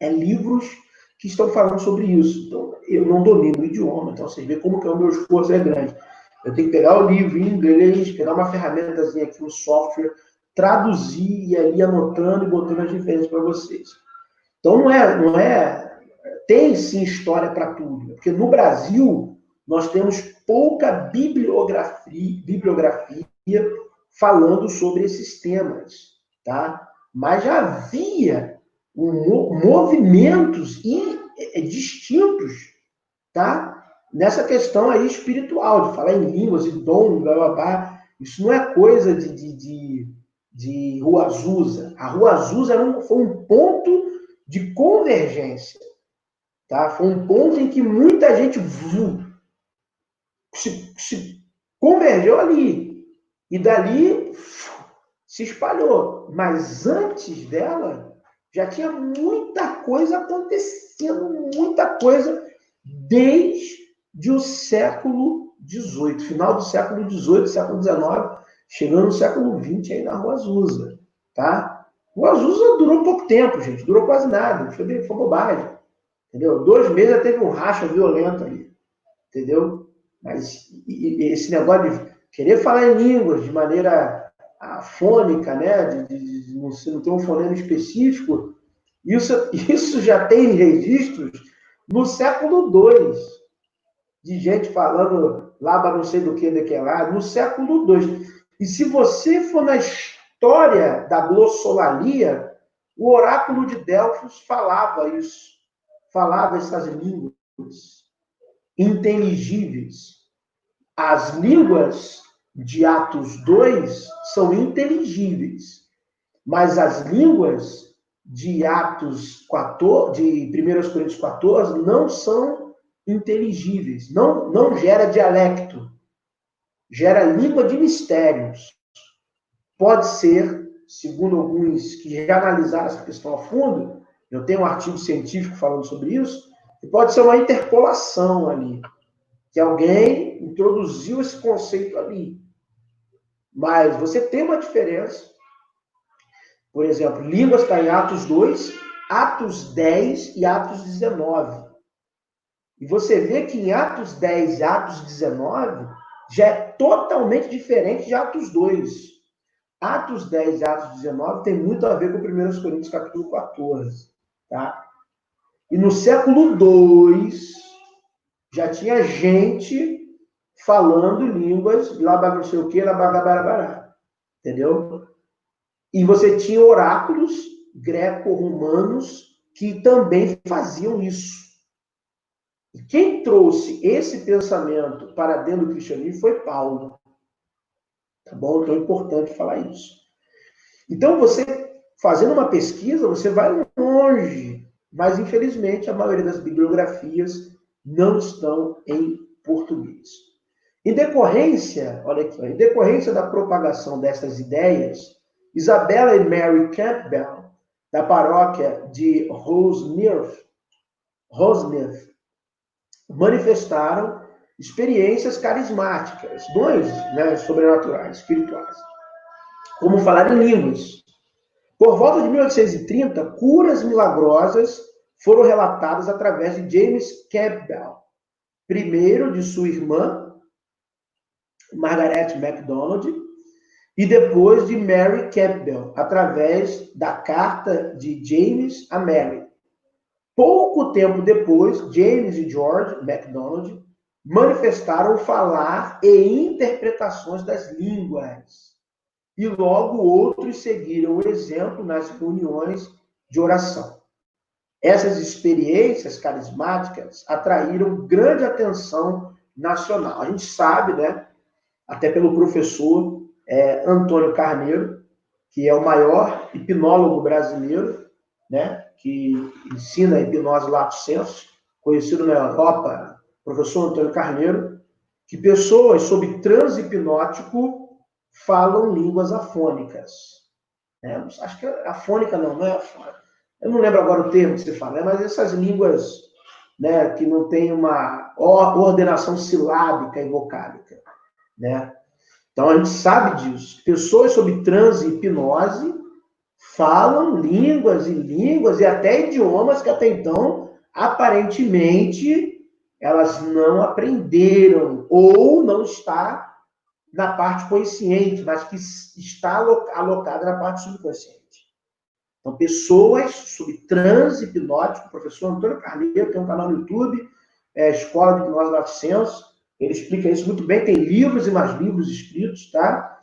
livros que estão falando sobre isso. Então, eu não domino o idioma, então vocês veem como que o meu esforço é grande. Eu tenho que pegar o livro em inglês, pegar uma ferramentazinha aqui, um software, traduzir e ali anotando e botando as diferenças para vocês. Então, não é... Tem, sim, história para tudo. Porque no Brasil, nós temos pouca bibliografia falando sobre esses temas, tá? Mas já havia movimentos distintos, tá? Nessa questão aí espiritual, de falar em línguas e dom, blá, blá, blá. Isso não é coisa de Rua Azusa. A Rua Azusa foi um ponto de convergência, tá? Foi um ponto em que muita gente se convergeu ali. E dali se espalhou. Mas antes dela, já tinha muita coisa acontecendo, muita coisa, desde do século XVIII, final do século XVIII, século XIX, chegando no século XX aí na Rua Azusa, tá? Rua Azusa durou pouco tempo, gente, durou quase nada, foi bobagem, entendeu? 2 meses já teve um racha violento ali, entendeu? Mas esse negócio de querer falar em línguas de maneira afônica, né, de não ter um fonema específico, isso já tem registros no século II, de gente falando laba não sei do que lá, no século II. E se você for na história da glossolalia, o oráculo de Delfos falava isso, falava essas línguas inteligíveis. As línguas de Atos 2 são inteligíveis, mas as línguas de Atos 14, de 1 Coríntios 14, não são inteligíveis, não gera dialecto, gera língua de mistérios. Pode ser, segundo alguns que já analisaram essa questão a fundo, eu tenho um artigo científico falando sobre isso, e pode ser uma interpolação ali, que alguém introduziu esse conceito ali. Mas você tem uma diferença. Por exemplo, línguas está em Atos 2, Atos 10 e Atos 19. E você vê que em Atos 10 e Atos 19 já é totalmente diferente de Atos 2. Atos 10 e Atos 19 tem muito a ver com 1 Coríntios capítulo 14. Tá? E no século II já tinha gente falando línguas, lá não sei o que, lá, entendeu? E você tinha oráculos greco-romanos que também faziam isso. E quem trouxe esse pensamento para dentro do cristianismo foi Paulo. Tá bom? Então é importante falar isso. Então, você, fazendo uma pesquisa, você vai longe. Mas, infelizmente, a maioria das bibliografias não estão em português. Em decorrência, olha aqui, em decorrência da propagação dessas ideias, Isabella e Mary Campbell, da paróquia de Roseneath, manifestaram experiências carismáticas, dons, né, sobrenaturais, espirituais, como falar em línguas. Por volta de 1830, curas milagrosas foram relatadas através de James Campbell, primeiro de sua irmã, Margaret MacDonald, e depois de Mary Campbell, através da carta de James a Mary. Pouco tempo depois, James e George MacDonald manifestaram falar e interpretações das línguas. E logo outros seguiram o exemplo nas reuniões de oração. Essas experiências carismáticas atraíram grande atenção nacional. A gente sabe, né, até pelo professor Antônio Carneiro, que é o maior hipnólogo brasileiro, né, que ensina a hipnose lato sensu, conhecido na Europa, professor Antônio Carneiro, que pessoas sob transe hipnótico falam línguas afônicas. Acho que afônica não é afônica. Eu não lembro agora o termo que se fala, mas essas línguas, né, que não tem uma ordenação silábica e vocálica, né? Então, a gente sabe disso. Pessoas sob transe e hipnose falam línguas e até idiomas que até então, aparentemente, elas não aprenderam ou não está na parte consciente, mas que está alocada na parte subconsciente. Então, pessoas sob transe hipnótico, o professor Antônio Carneiro tem um canal no YouTube, Escola de Hipnose lato sensu, ele explica isso muito bem, tem livros e mais livros escritos, tá?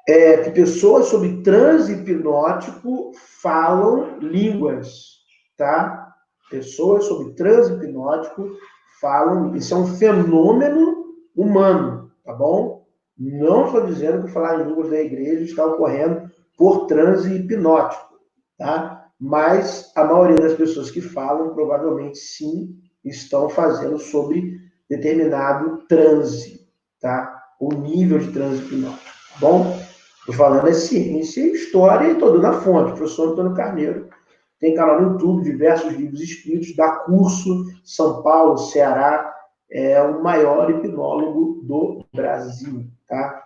Que pessoas sob transe hipnótico falam línguas, tá? Pessoas sob transe hipnótico falam, isso é um fenômeno humano, tá bom? Não estou dizendo que falar em línguas da igreja está ocorrendo por transe hipnótico, tá? Mas a maioria das pessoas que falam, provavelmente sim, estão fazendo sobre determinado transe, tá? O nível de transe hipnótico, tá bom? Estou falando ciência e história e estou dando a fonte. O professor Antônio Carneiro tem canal no YouTube, diversos livros escritos, dá curso, São Paulo, Ceará, é o maior hipnólogo do Brasil, tá?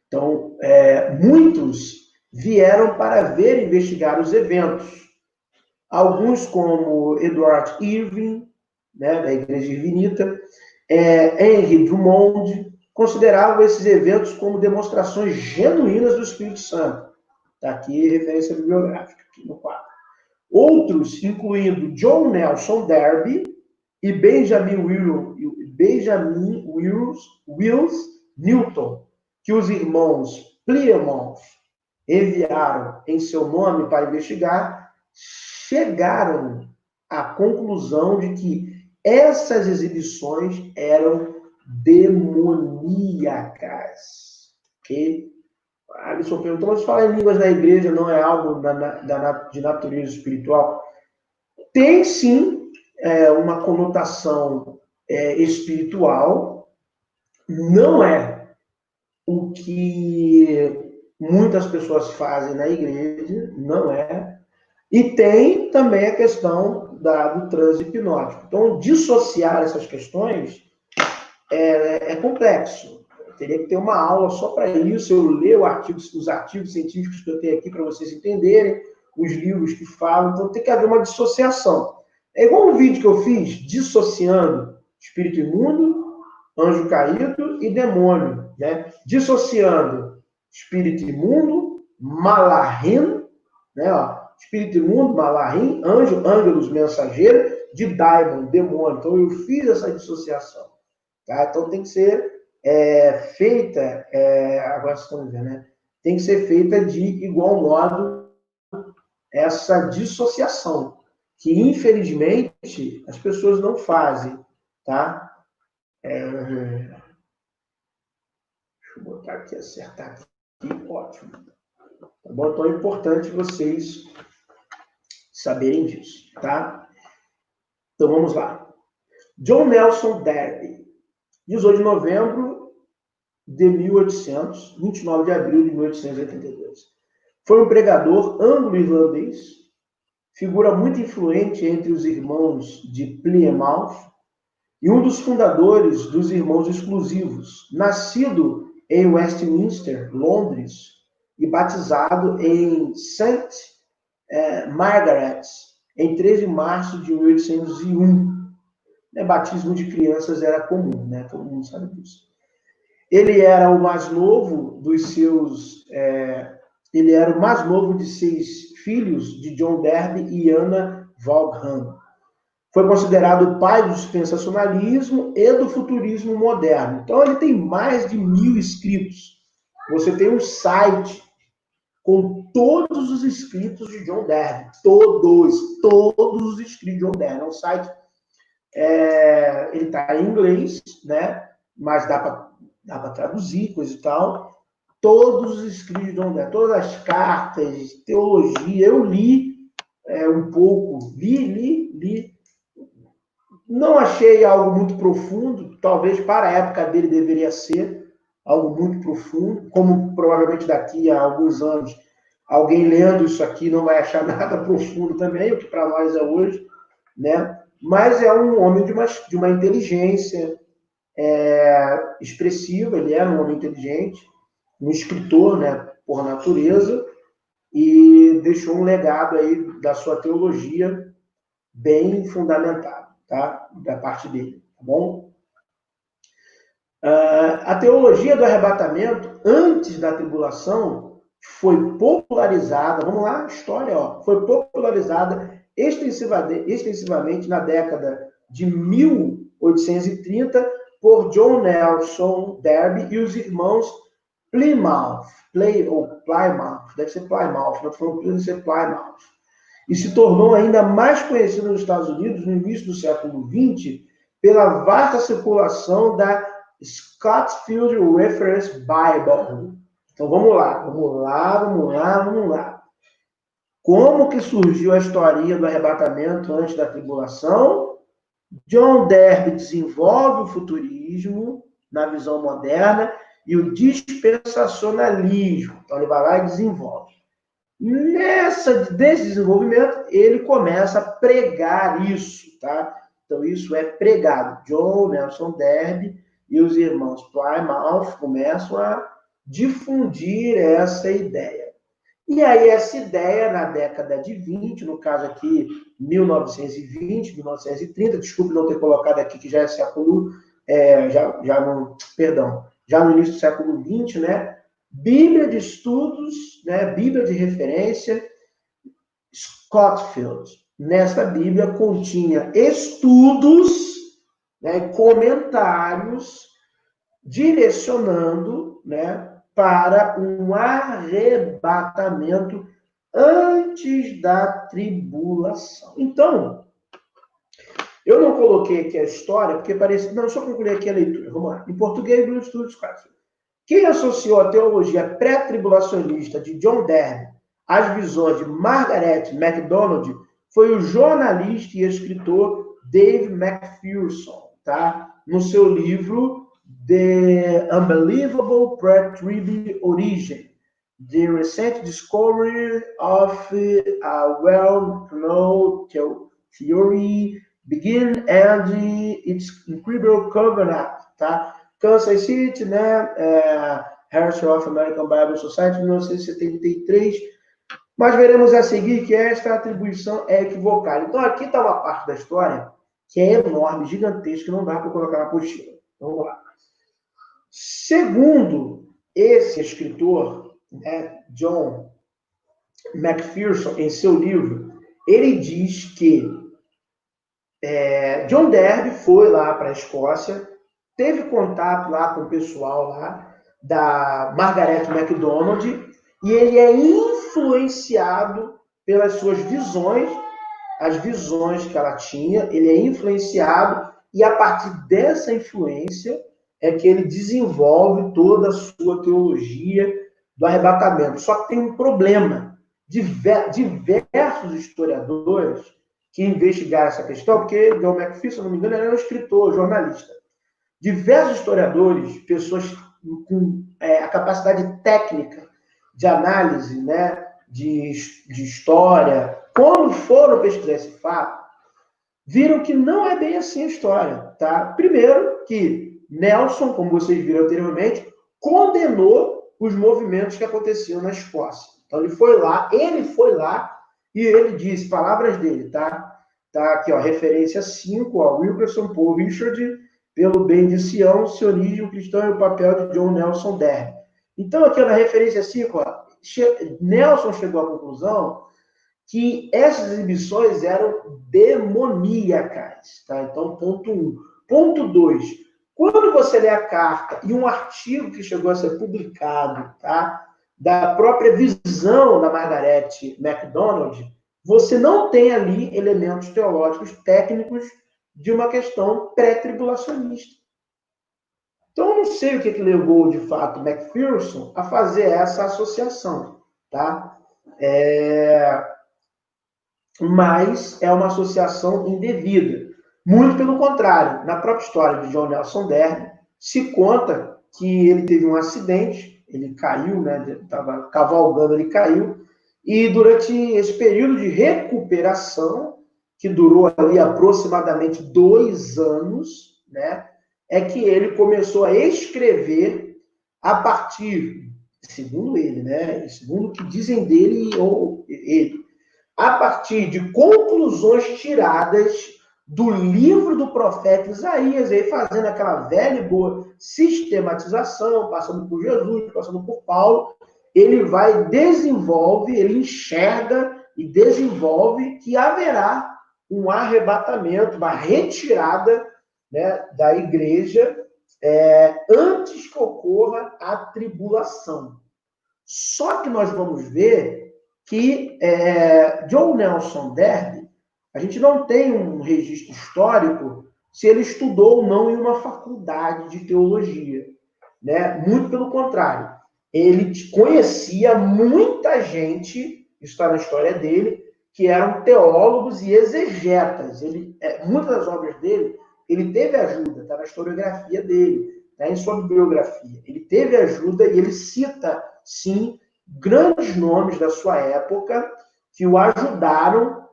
Então, muitos vieram para ver e investigar os eventos. Alguns, como Edward Irving, né, da Igreja Irvinita, Henry Drummond, consideravam esses eventos como demonstrações genuínas do Espírito Santo. Está aqui referência bibliográfica, aqui no quadro. Outros, incluindo John Nelson Darby e Benjamin Wills Newton, que os irmãos Plymouth enviaram em seu nome para investigar, chegaram à conclusão de que essas exibições eram demoníacas. Ok? Alisson perguntou, mas falar em línguas na igreja não é algo de natureza espiritual? Tem sim uma conotação espiritual, não é o que muitas pessoas fazem na igreja, não é. E tem também a questão do transe hipnótico. Então, dissociar essas questões é complexo. Eu teria que ter uma aula só para isso. Eu leio os artigos científicos que eu tenho aqui para vocês entenderem, os livros que falam. Então, tem que haver uma dissociação. É igual um vídeo que eu fiz, dissociando espírito imundo, anjo caído e demônio, né? Dissociando espírito imundo, malahim, né? Ó, espírito imundo, malahim, ângelos mensageiro, de daimon, demônio. Então, eu fiz essa dissociação. Tá? Então, tem que ser feita, agora vocês estão vendo, né? Tem que ser feita de igual modo essa dissociação, que, infelizmente, as pessoas não fazem, tá? Deixa eu botar aqui, acertar aqui. Ótimo. Tá bom? Então, é importante vocês saberem disso, tá? Então, vamos lá. John Nelson Darby, 18 de novembro de 1800, 29 de abril de 1882. Foi um pregador anglo-irlandês, figura muito influente entre os irmãos de Plymouth e um dos fundadores dos Irmãos Exclusivos, nascido em Westminster, Londres, e batizado em St. Margaret, em 3 de março de 1801. Batismo de crianças era comum, né? Todo mundo sabe disso. Ele era o mais novo dos seus... ele era o mais novo de 6 filhos de John Darby e Anna Vaughan. Foi considerado o pai do dispensacionalismo e do futurismo moderno. Então, ele tem mais de 1000 escritos. Você tem um site com todos os escritos de John Darby. Todos os escritos de John Darby. É um site... ele está em inglês, né? Mas dá para traduzir, coisa e tal. Todos os escritos de John Darby, todas as cartas, teologia, eu li um pouco, li. Não achei algo muito profundo, talvez para a época dele deveria ser algo muito profundo, como provavelmente daqui a alguns anos alguém lendo isso aqui não vai achar nada profundo também, o que para nós é hoje, né? Mas é um homem de uma inteligência expressiva, ele era um homem inteligente, um escritor, né, por natureza, e deixou um legado aí da sua teologia bem fundamentado, tá? Da parte dele, tá bom? A teologia do arrebatamento, antes da tribulação, foi popularizada, vamos lá, história, ó, foi popularizada extensivamente na década de 1830 por John Nelson Darby e os irmãos Plymouth, deve ser Plymouth, não estou falando deve ser Plymouth, e se tornou ainda mais conhecido nos Estados Unidos no início do século XX pela vasta circulação da Scotsfield Reference Bible. Então vamos lá. Como que surgiu a historinha do arrebatamento antes da tribulação? John Darby desenvolve o futurismo na visão moderna e o dispensacionalismo. Então ele vai lá e desenvolve. Desse desenvolvimento, ele começa a pregar isso, tá? Então, isso é pregado. John Nelson Darby e os irmãos Plymouth começam a difundir essa ideia. E aí, essa ideia, na década de 20, no caso aqui, 1920, 1930, desculpe não ter colocado aqui que já é século, já no início do século 20, né? Bíblia de Estudos, né? Bíblia de Referência, Scofield. Nessa Bíblia continha estudos, né, comentários direcionando, né, para um arrebatamento antes da tribulação. Então, eu não coloquei aqui a história, porque parece... Não, deixa eu concluir aqui a leitura. Vamos lá. Em português, do Estudo Scofield. Quem associou a teologia pré-tribulacionista de John Darby às visões de Margaret MacDonald foi o jornalista e escritor Dave McPherson, tá? No seu livro The Unbelievable Pre-Trib Origin, The Recent Discovery of a Well-Known Theory, Begin and Its Incredible Covenant, tá? Kansas City, né? Hershey of American Bible Society, 1973. Mas veremos a seguir que esta atribuição é equivocada. Então, aqui está uma parte da história que é enorme, gigantesca, não dá para colocar na apostila. Vamos lá. Segundo esse escritor, né, John McPherson, em seu livro, ele diz que John Darby foi lá para a Escócia, teve contato lá com o pessoal lá da Margaret MacDonald, e ele é influenciado pelas suas visões, as visões que ela tinha, ele é influenciado, e a partir dessa influência é que ele desenvolve toda a sua teologia do arrebatamento. Só que tem um problema. Diversos historiadores que investigaram essa questão, porque John McPherson, se não me engano, era um escritor, jornalista. Diversos historiadores, pessoas com a capacidade técnica de análise, né, de história, quando foram pesquisar esse fato, viram que não é bem assim a história, tá? Primeiro, que Nelson, como vocês viram anteriormente, condenou os movimentos que aconteciam na Escócia. Então, ele foi lá e ele disse, palavras dele, tá? Tá aqui, ó, referência 5, ó, Wilkerson Paul Richard, pelo bem de Sião, sionismo cristão e o papel de John Nelson Darby. Então, aqui na referência 5, ó, Nelson chegou à conclusão que essas exibições eram demoníacas. Tá? Então, ponto 1. Ponto 2. Quando você lê a carta e um artigo que chegou a ser publicado, tá? Da própria visão da Margaret MacDonald, você não tem ali elementos teológicos técnicos de uma questão pré-tribulacionista. Então, eu não sei o que levou, de fato, McPherson a fazer essa associação, tá? Mas é uma associação indevida. Muito pelo contrário, na própria história de John Nelson Darby, se conta que ele teve um acidente, ele caiu, né? Estava cavalgando, ele caiu, e durante esse período de recuperação, que durou ali aproximadamente 2 anos, né? É que ele começou a escrever a partir, segundo ele, né? Segundo o que dizem dele ou ele, a partir de conclusões tiradas do livro do profeta Isaías, aí fazendo aquela velha e boa sistematização, passando por Jesus, passando por Paulo, ele desenvolve, ele enxerga e desenvolve que haverá um arrebatamento, uma retirada, né, da igreja antes que ocorra a tribulação. Só que nós vamos ver que John Nelson Darby, a gente não tem um registro histórico se ele estudou ou não em uma faculdade de teologia, né? Muito pelo contrário. Ele conhecia muita gente, isso está na história dele, que eram teólogos e exegetas. Muitas das obras dele, ele teve ajuda, está na historiografia dele, tá em sua bibliografia. Ele teve ajuda e ele cita, sim, grandes nomes da sua época que o ajudaram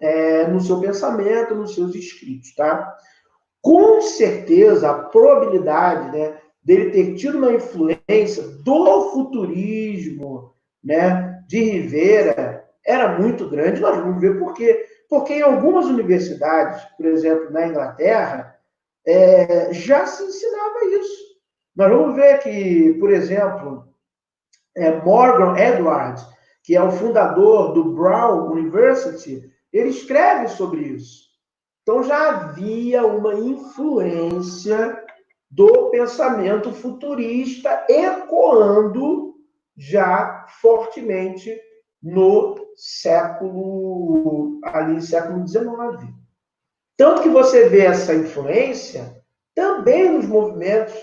no seu pensamento, nos seus escritos, tá? com certeza, a probabilidade, né, dele ter tido uma influência do futurismo, né, de Rivera era muito grande. Nós vamos ver por quê. Porque em algumas universidades, por exemplo, na Inglaterra, já se ensinava isso. Nós vamos ver que, por exemplo, Morgan Edwards, que é o fundador do Brown University, ele escreve sobre isso. Então já havia uma influência do pensamento futurista ecoando já fortemente no século XIX. Tanto que você vê essa influência também nos movimentos,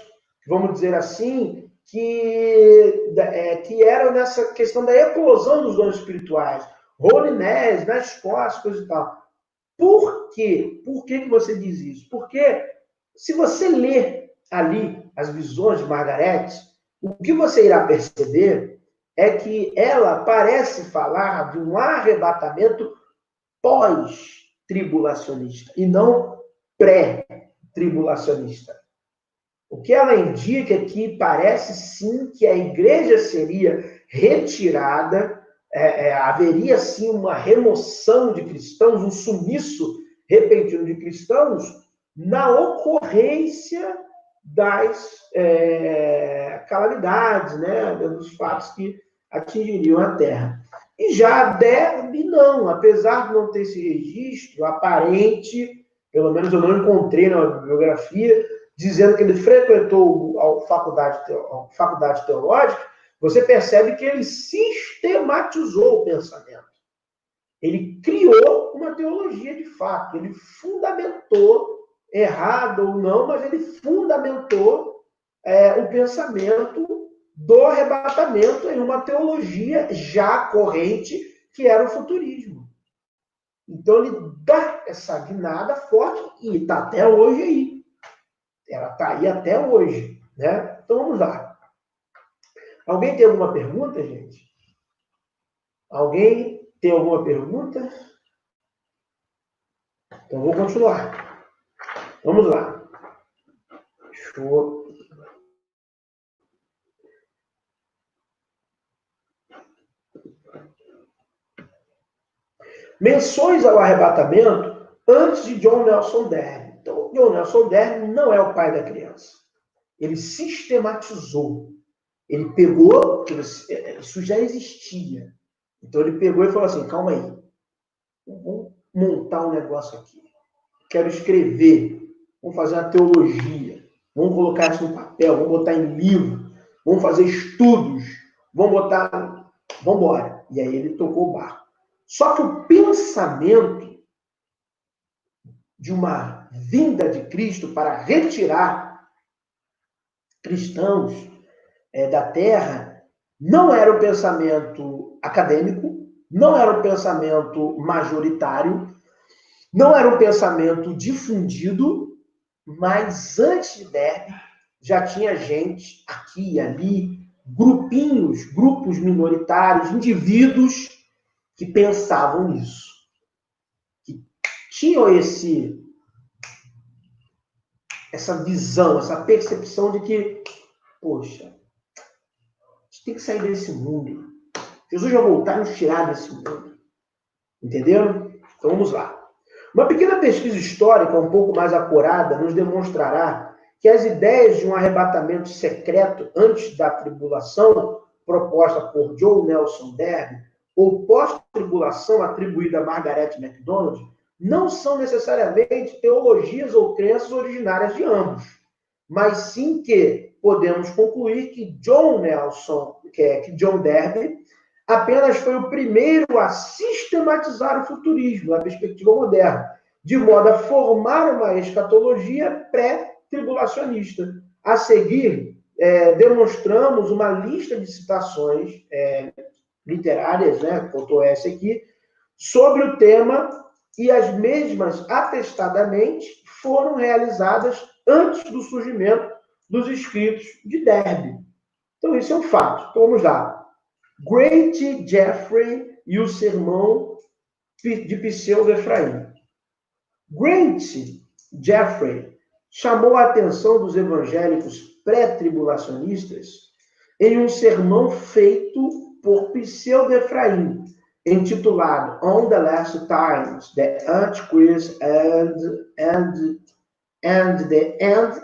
vamos dizer assim, que eram nessa questão da eclosão dos dons espirituais. Holiness, na Escócia, coisa e tal. Por quê? Por que você diz isso? Porque se você ler ali as visões de Margaret, o que você irá perceber é que ela parece falar de um arrebatamento pós-tribulacionista e não pré-tribulacionista. O que ela indica é que parece sim que a igreja seria retirada, haveria sim uma remoção de cristãos, um sumiço repentino de cristãos, na ocorrência das calamidades, né, dos fatos que atingiriam a Terra. E já Derbe, não, apesar de não ter esse registro aparente, pelo menos eu não encontrei na bibliografia, dizendo que ele frequentou a faculdade teológica, você percebe que ele sistematizou o pensamento. Ele criou uma teologia de fato, ele fundamentou, errado ou não, mas ele fundamentou o pensamento do arrebatamento em uma teologia já corrente, que era o futurismo. Então ele dá essa guinada forte e está até hoje aí. Ela está aí até hoje, né? Então vamos lá. Alguém tem alguma pergunta, gente? Alguém tem alguma pergunta? Então vou continuar. Vamos lá. Show. Menções ao arrebatamento antes de John Nelson Darby. Então, John Nelson Darby não é o pai da criança. Ele sistematizou. Ele pegou, isso já existia. Então ele pegou e falou assim, calma aí, vamos montar um negócio aqui. Quero escrever, vamos fazer uma teologia, vamos colocar isso no papel, vamos botar em livro, vamos fazer estudos, vamos embora. E aí ele tocou o barco. Só que o pensamento de uma vinda de Cristo para retirar cristãos da terra não era um pensamento acadêmico, não era um pensamento majoritário, não era um pensamento difundido, mas antes de Derbe já tinha gente aqui e ali, grupos minoritários, indivíduos que pensavam nisso, que tinham essa visão, essa percepção de que, poxa, a gente tem que sair desse mundo. Jesus vai voltar e nos tirar desse mundo. Entenderam? Então vamos lá. Uma pequena pesquisa histórica, um pouco mais acurada, nos demonstrará que as ideias de um arrebatamento secreto antes da tribulação, proposta por John Nelson Darby, ou pós-tribulação atribuída a Margaret MacDonald, não são necessariamente teologias ou crenças originárias de ambos, mas sim que podemos concluir que John Darby apenas foi o primeiro a sistematizar o futurismo na perspectiva moderna, de modo a formar uma escatologia pré-tribulacionista. A seguir, demonstramos uma lista de citações literárias, né, quanto essa aqui, sobre o tema, e as mesmas, atestadamente, foram realizadas antes do surgimento dos escritos de Darby. Então, isso é um fato. Então, vamos lá. Great Jeffrey e o sermão de Pseudo Efraim. Great Jeffrey chamou a atenção dos evangélicos pré-tribulacionistas em um sermão feito por Pseudo-Efraim, intitulado On the Last Times, the Antichrist and the End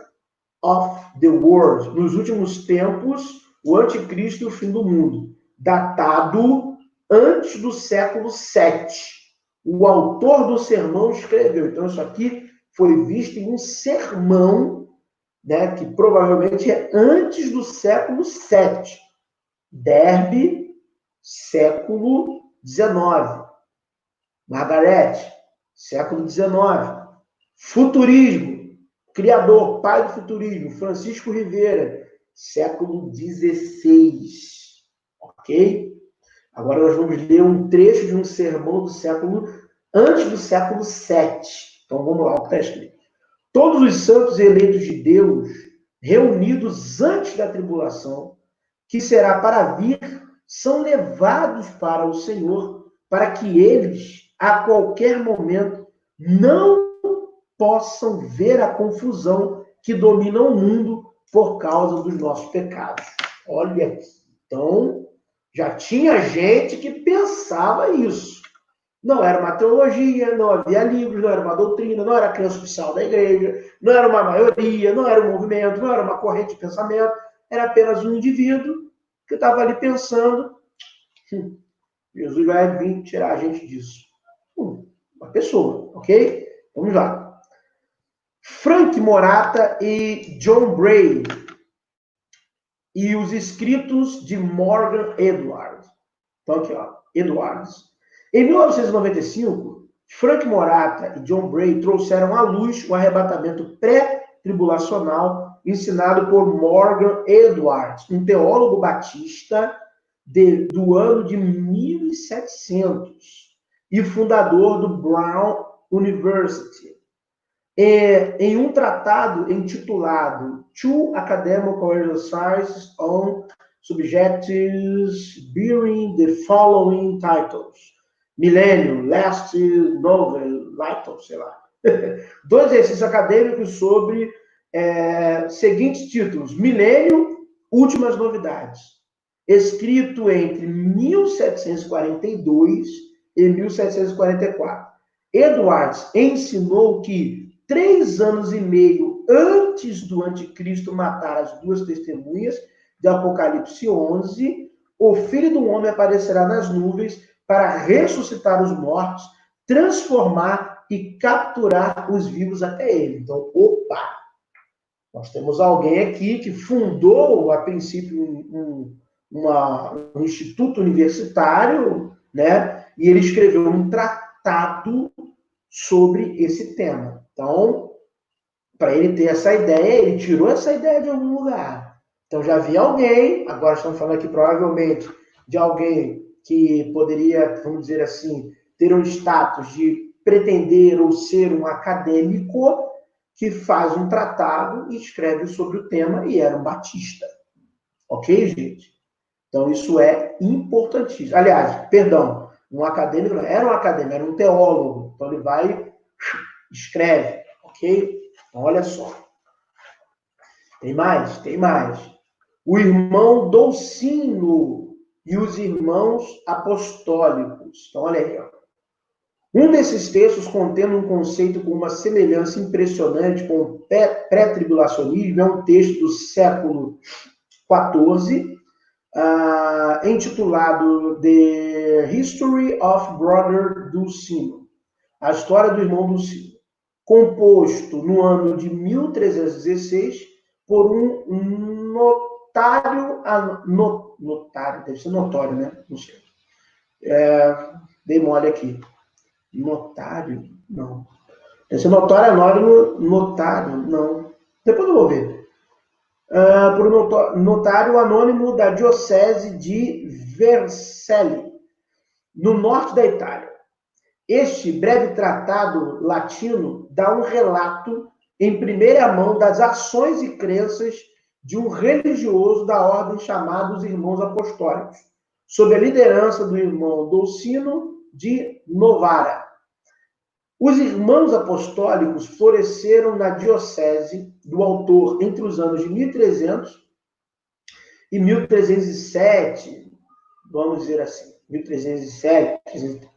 of the World, nos últimos tempos, o anticristo e o fim do mundo, datado antes do século VII. O autor do sermão escreveu. Então, isso aqui foi visto em um sermão, né, que provavelmente é antes do século VII. Derbe, século XIX. Margarete, século XIX. Futurismo, criador, pai do futurismo, Francisco Rivera, século XVI. Ok? Agora nós vamos ler um trecho de um sermão antes do século VII. Então vamos lá, o que está escrito. Todos os santos eleitos de Deus, reunidos antes da tribulação, que será para vir, são levados para o Senhor, para que eles, a qualquer momento, não possam ver a confusão que domina o mundo por causa dos nossos pecados. Olha aqui. Então, já tinha gente que pensava isso. Não era uma teologia, não havia livros, não era uma doutrina, não era a crença oficial da igreja, não era uma maioria, não era um movimento, não era uma corrente de pensamento, era apenas um indivíduo que estava ali pensando, Jesus vai vir tirar a gente disso. Uma pessoa, ok? Vamos lá. Frank Morata e John Bray e os escritos de Morgan Edwards. Então aqui, ó, Edwards. Em 1995, Frank Morata e John Bray trouxeram à luz o arrebatamento pré-tribulacional ensinado por Morgan Edwards, um teólogo batista do ano de 1700 e fundador do Brown University. Em um tratado intitulado Two Academical Exercises on Subjects bearing the following titles. Millennium, Last Novel, Lighton, sei lá. 2 exercícios acadêmicos sobre seguintes títulos. Milênio, Últimas Novidades. Escrito entre 1742 e 1744. Edwards ensinou que 3 anos e meio antes do anticristo matar as 2 testemunhas de Apocalipse 11, o Filho do Homem aparecerá nas nuvens para ressuscitar os mortos, transformar e capturar os vivos até ele. Então, opa! Nós temos alguém aqui que fundou, a princípio, um instituto universitário, né? E ele escreveu um tratado sobre esse tema. Então, para ele ter essa ideia, ele tirou essa ideia de algum lugar. Então, já havia alguém, agora estamos falando aqui provavelmente de alguém que poderia, vamos dizer assim, ter um status de pretender ou ser um acadêmico que faz um tratado e escreve sobre o tema e era um batista. Ok, gente? Então, isso é importantíssimo. Aliás, perdão, um acadêmico, era um acadêmico, era um teólogo. Então, ele vai, escreve, ok? Então, olha só. Tem mais? Tem mais. O irmão Dolcino e os irmãos apostólicos. Então, olha aí, ó. Um desses textos contendo um conceito com uma semelhança impressionante com o pré-tribulacionismo é um texto do século XIV, intitulado The History of Brother Dolcino, a história do irmão Dolcino, composto no ano de 1316 por um notário, deve ser notório, né? Não sei. Dei mole aqui. Notário? Não. Deve ser notório anônimo, notário? Não. Depois eu vou ver. Por notário anônimo da diocese de Vercelli, no norte da Itália. Este breve tratado latino dá um relato em primeira mão das ações e crenças de um religioso da ordem chamado os Irmãos Apostólicos, sob a liderança do irmão Dolcino de Novara. Os irmãos apostólicos floresceram na diocese do autor entre os anos de 1300 e 1307, vamos dizer assim, 1307.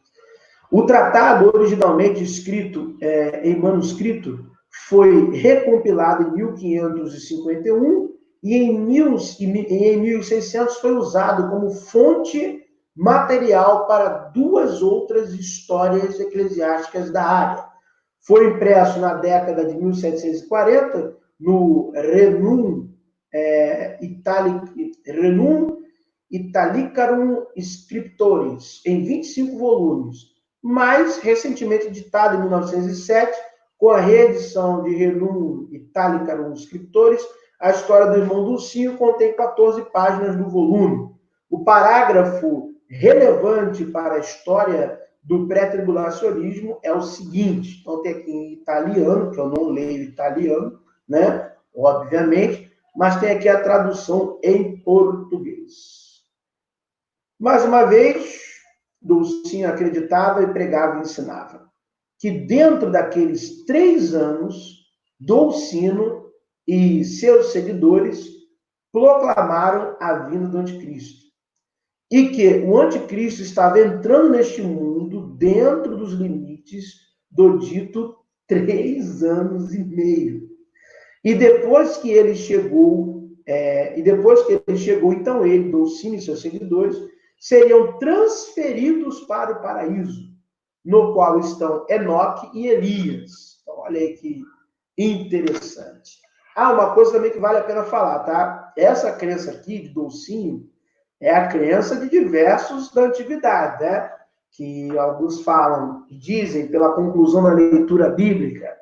O tratado, originalmente escrito em manuscrito, foi recompilado em 1551 e em 1600 foi usado como fonte material para duas outras histórias eclesiásticas da área. Foi impresso na década de 1740 no Renum Italicarum Scriptores, em 25 volumes, mas recentemente editado em 1907, com a reedição de Renum Italicarum Scriptores, a história do irmão Dulcinho contém 14 páginas do volume. O parágrafo relevante para a história do pré-tribulacionismo é o seguinte, então tem aqui em italiano, que eu não leio italiano, né? Obviamente, mas tem aqui a tradução em português. Mais uma vez, Dulcinho acreditava e pregava e ensinava que dentro daqueles 3 anos, Dulcino e seus seguidores proclamaram a vinda do anticristo. E que o anticristo estava entrando neste mundo dentro dos limites do dito 3 anos e meio. E depois que ele chegou, então ele, Dulcino e seus seguidores, seriam transferidos para o paraíso, no qual estão Enoque e Elias. Então, olha aí que interessante. Uma coisa também que vale a pena falar, tá? Essa crença aqui de Dulcinho é a crença de diversos da antiguidade, né? Que alguns falam, dizem, pela conclusão da leitura bíblica,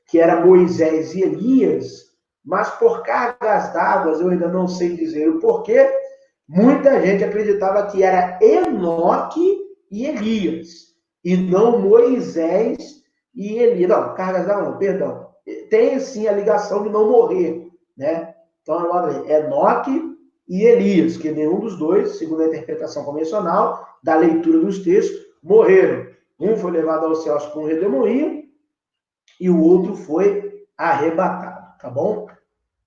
que era Moisés e Elias, mas por cargas d'água, eu ainda não sei dizer o porquê, muita gente acreditava que era Enoque e Elias, e não Moisés e Elias. Não, cargas d'água não, perdão. Tem sim a ligação de não morrer, né? Então, Enoque e Elias, que nenhum dos dois, segundo a interpretação convencional da leitura dos textos, morreram. Um foi levado aos céus por um redemoinho e o outro foi arrebatado, tá bom?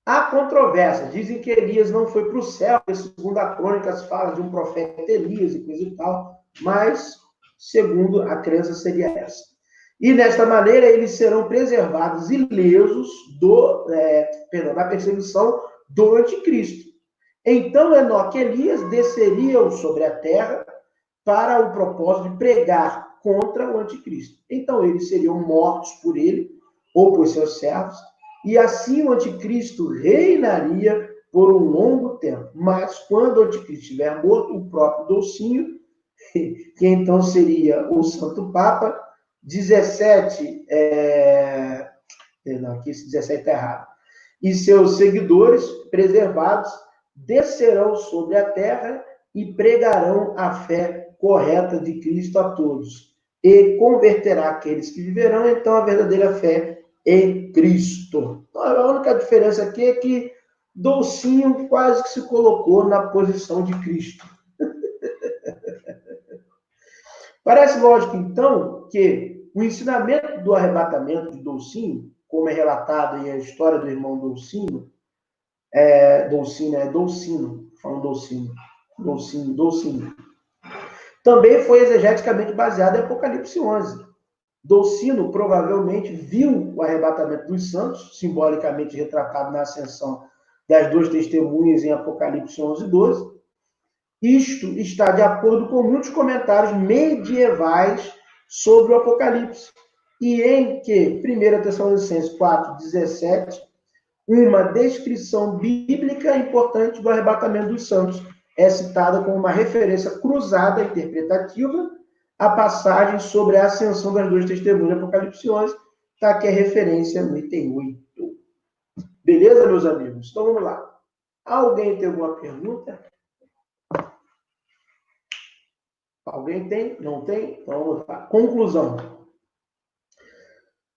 Há controvérsia. Dizem que Elias não foi para o céu, segundo a crônica se fala de um profeta Elias e coisa e tal, mas, segundo a crença, seria essa. E, desta maneira, eles serão preservados ilesos da perseguição do anticristo. Então, Enoque e Elias desceriam sobre a terra para o propósito de pregar contra o anticristo. Então, eles seriam mortos por ele ou por seus servos, e assim o anticristo reinaria por um longo tempo. Mas, quando o anticristo estiver morto, o próprio Dulcinho, que então seria o Santo Papa, 17, não, aqui esse 17 está errado, e seus seguidores preservados descerão sobre a terra e pregarão a fé correta de Cristo a todos, e converterá aqueles que viverão, então, a verdadeira fé em Cristo. Então, a única diferença aqui é que Dulcinho quase que se colocou na posição de Cristo. Parece lógico, então, que o ensinamento do arrebatamento de Dulcinho, como é relatado em a história do irmão Dulcino, Dulcino, também foi exegeticamente baseado em Apocalipse 11. Dulcino provavelmente viu o arrebatamento dos santos, simbolicamente retratado na ascensão das 2 testemunhas em Apocalipse 11 e 12. Isto está de acordo com muitos comentários medievais sobre o Apocalipse, e em que 1 Tessalonicenses 4:17, uma descrição bíblica importante do arrebatamento dos santos é citada como uma referência cruzada interpretativa à passagem sobre a ascensão das 2 testemunhas de Apocalipse 11, está aqui a referência no item 8. Beleza, meus amigos? Então, vamos lá. Alguém tem alguma pergunta? Alguém tem? Não tem? Então, vamos lá. Conclusão.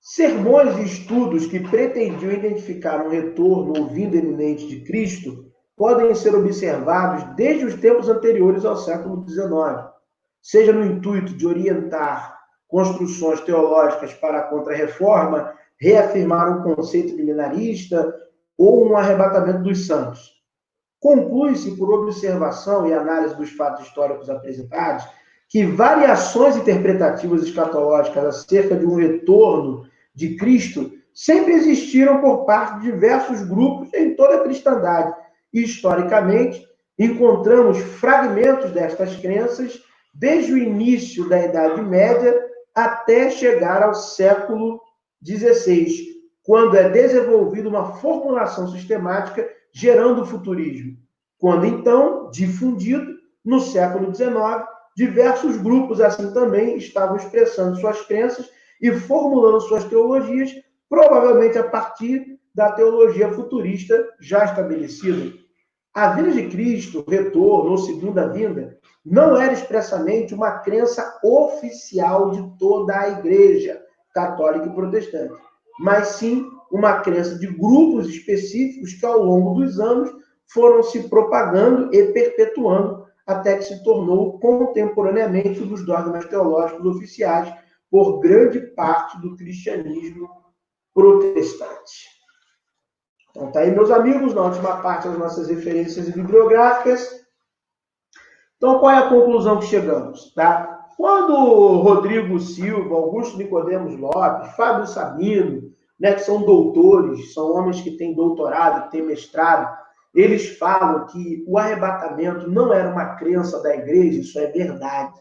Sermões e estudos que pretendiam identificar um retorno ou vinda iminente de Cristo podem ser observados desde os tempos anteriores ao século XIX, seja no intuito de orientar construções teológicas para a Contra-Reforma reafirmaram o conceito milenarista ou um arrebatamento dos santos. Conclui-se, por observação e análise dos fatos históricos apresentados, que variações interpretativas escatológicas acerca de um retorno de Cristo sempre existiram por parte de diversos grupos em toda a cristandade. E, historicamente, encontramos fragmentos destas crenças desde o início da Idade Média até chegar ao século XVI, quando é desenvolvida uma formulação sistemática gerando o futurismo. Quando, então, difundido, no século XIX, diversos grupos assim também estavam expressando suas crenças e formulando suas teologias, provavelmente a partir da teologia futurista já estabelecida. A vinda de Cristo, retorno ou segunda vinda, não era expressamente uma crença oficial de toda a Igreja católica e protestante, mas sim uma crença de grupos específicos que, ao longo dos anos, foram se propagando e perpetuando até que se tornou contemporaneamente um dos dogmas teológicos oficiais por grande parte do cristianismo protestante. Então, tá aí, meus amigos, na última parte das nossas referências bibliográficas. Então, qual é a conclusão que chegamos? Tá? Quando Rodrigo Silva, Augusto Nicodemos Lopes, Fábio Sabino, né, que são doutores, são homens que têm doutorado, que têm mestrado, eles falam que o arrebatamento não era uma crença da igreja, isso é verdade.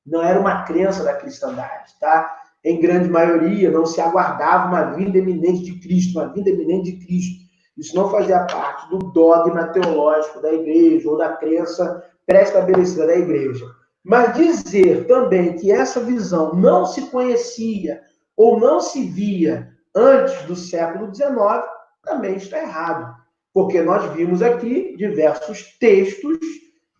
Não era uma crença da cristandade, tá? Em grande maioria, não se aguardava uma vinda iminente de Cristo, uma vinda iminente de Cristo. Isso não fazia parte do dogma teológico da igreja ou da crença pré-estabelecida da igreja. Mas dizer também que essa visão não se conhecia ou não se via antes do século XIX também está errado. Porque nós vimos aqui diversos textos,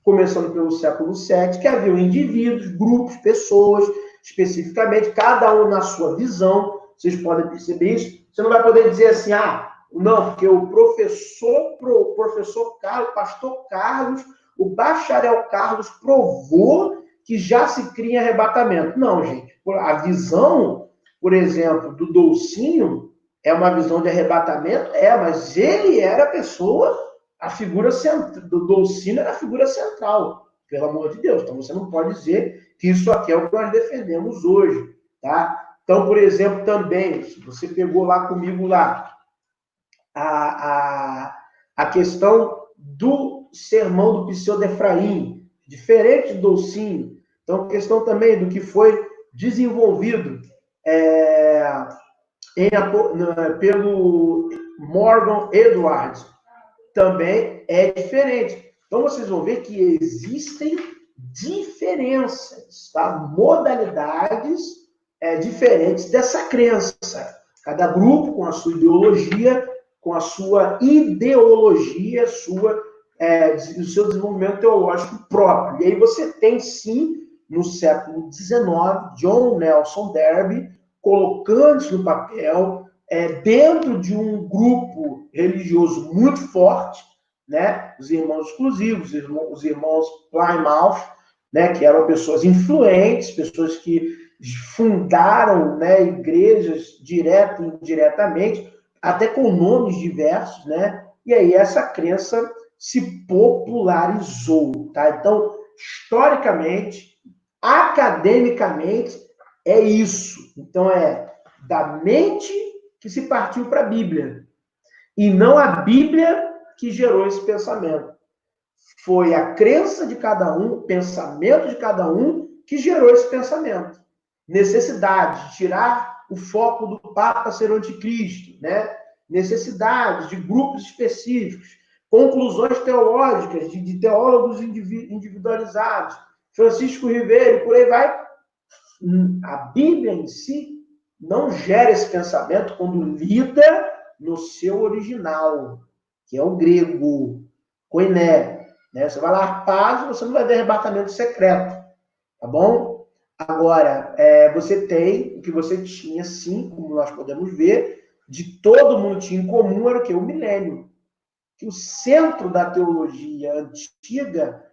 começando pelo século VII, que haviam indivíduos, grupos, pessoas, especificamente, cada um na sua visão. Vocês podem perceber isso. Você não vai poder dizer assim, não, porque o professor Carlos, pastor Carlos, o bacharel Carlos provou que já se cria arrebatamento. Não, gente. A visão, por exemplo, do Dolcinho é uma visão de arrebatamento? Mas ele era a pessoa, a figura central, do Dolcinho era a figura central, pelo amor de Deus. Então, você não pode dizer que isso aqui é o que nós defendemos hoje, tá? Então, por exemplo, também, se você pegou lá comigo lá, a questão do sermão do Pseudo-Efraim, diferente do Dolcinho. Então, questão também do que foi desenvolvido pelo Morgan Edwards, também é diferente. Então, vocês vão ver que existem diferenças, tá? Modalidades diferentes dessa crença. Cada grupo com a sua ideologia, o seu desenvolvimento teológico próprio. E aí você tem, sim, no século XIX, John Nelson Darby, colocando isso no papel, dentro de um grupo religioso muito forte, né? Os irmãos exclusivos, os irmãos Plymouth, né? Que eram pessoas influentes, pessoas que fundaram, né, igrejas direta e indiretamente, até com nomes diversos, né? E aí essa crença se popularizou, tá? Então, historicamente, academicamente, é isso. Então, é da mente que se partiu para a Bíblia. E não a Bíblia que gerou esse pensamento. Foi a crença de cada um, o pensamento de cada um que gerou esse pensamento. Necessidade de tirar o foco do Papa ser o anticristo, né? Necessidade de grupos específicos, conclusões teológicas de teólogos individualizados, Francisco Ribeiro, por aí vai. A Bíblia em si não gera esse pensamento quando lida no seu original, que é o grego, koiné, né? Você vai lá, arpado, você não vai ver arrebatamento secreto, tá bom? Agora, você tem o que você tinha, sim, como nós podemos ver, de todo mundo tinha em comum, era o quê? O milênio. Que o centro da teologia antiga,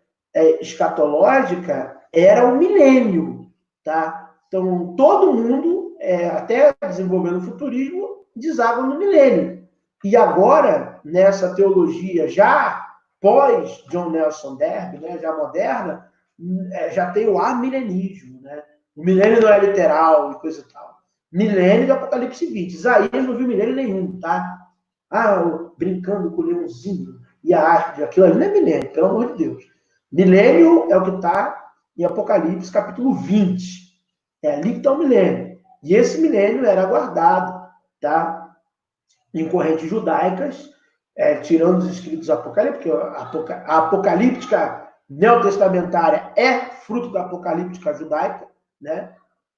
escatológica, era o milênio, tá? Então, todo mundo, até desenvolvendo o futurismo, deságua no milênio. E agora, nessa teologia já pós John Nelson Darby, né, já moderna, já tem o amilenismo. Né? O milênio não é literal e coisa e tal. Milênio do Apocalipse 20. Isaías não viu milênio nenhum, tá? Brincando com o leãozinho e a áspide, aquilo ali não é milênio, pelo amor de Deus. Milênio é o que está em Apocalipse, capítulo 20. É ali que está o milênio. E esse milênio era aguardado, tá? Em correntes judaicas, tirando os escritos apocalípticos, a apocalíptica neotestamentária é fruto da apocalíptica judaica, né?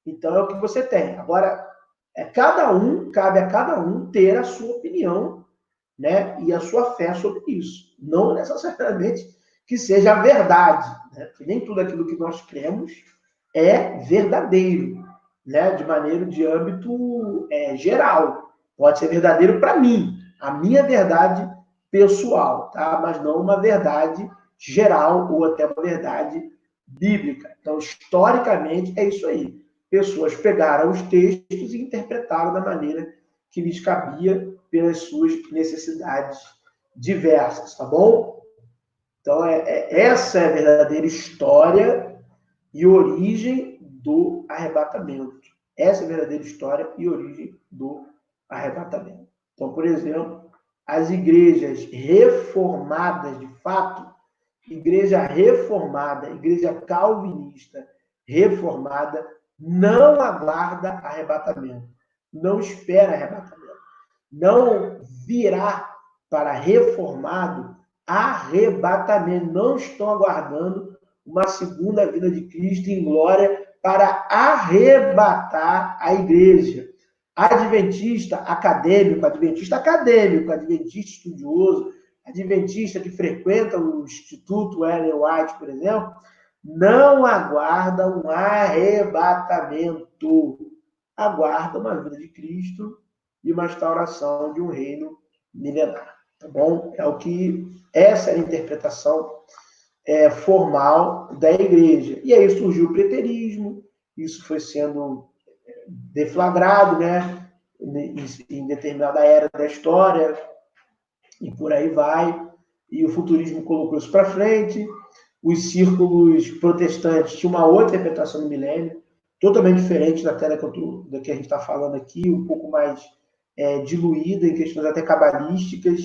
Então é o que você tem. Agora, cabe a cada um ter a sua opinião, né? E a sua fé sobre isso. Não necessariamente que seja a verdade, né? Porque nem tudo aquilo que nós cremos é verdadeiro, né? De âmbito geral. Pode ser verdadeiro para mim, a minha verdade pessoal, tá? Mas não uma verdade geral ou até uma verdade bíblica. Então, historicamente, é isso aí. Pessoas pegaram os textos e interpretaram da maneira que lhes cabia pelas suas necessidades diversas, tá bom? Então, essa é a verdadeira história e origem do arrebatamento. Essa é a verdadeira história e origem do arrebatamento. Então, por exemplo, as igrejas reformadas, de fato, igreja reformada, igreja calvinista reformada, não aguarda arrebatamento, não espera arrebatamento, não virá para reformado arrebatamento, não estão aguardando uma segunda vinda de Cristo em glória para arrebatar a igreja. Adventista acadêmico, adventista estudioso, adventista que frequenta o Instituto Ellen White, por exemplo, não aguarda um arrebatamento, aguarda uma vinda de Cristo e uma instauração de um reino milenar. Tá bom? Essa é a interpretação formal da igreja. E aí surgiu o preterismo, isso foi sendo deflagrado, né, em determinada era da história, e por aí vai. E o futurismo colocou isso para frente. Os círculos protestantes tinham uma outra interpretação do milênio, totalmente diferente da que a gente está falando aqui, um pouco mais diluída em questões até cabalísticas.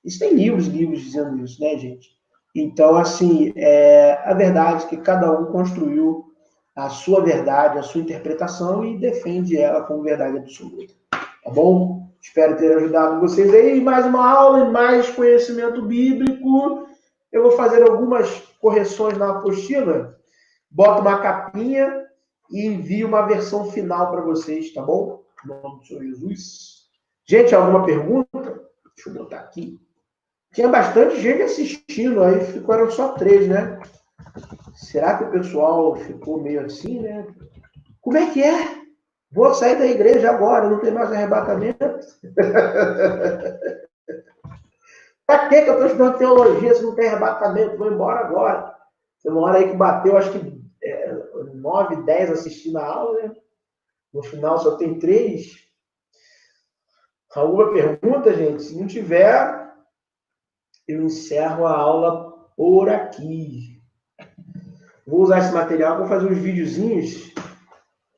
Isso tem livros dizendo isso, né, gente? Então, assim, a verdade é que cada um construiu a sua verdade, a sua interpretação e defende ela como verdade absoluta. Tá bom? Espero ter ajudado vocês aí. Mais uma aula e mais conhecimento bíblico. Eu vou fazer algumas correções na apostila, boto uma capinha e envio uma versão final para vocês, tá bom? Em nome do Senhor Jesus. Gente, alguma pergunta? Deixa eu botar aqui. Tinha bastante gente assistindo, aí ficaram só 3, né? Será que o pessoal ficou meio assim, né? Como é que é? Vou sair da igreja agora, não tem mais arrebatamento. Para que eu estou estudando teologia se não tem arrebatamento? Vou embora agora. Tem uma hora aí que bateu, acho que 9, 10 assistindo a aula, né? No final só tem 3. Alguma pergunta, gente? Se não tiver, eu encerro a aula por aqui. Vou usar esse material para fazer uns videozinhos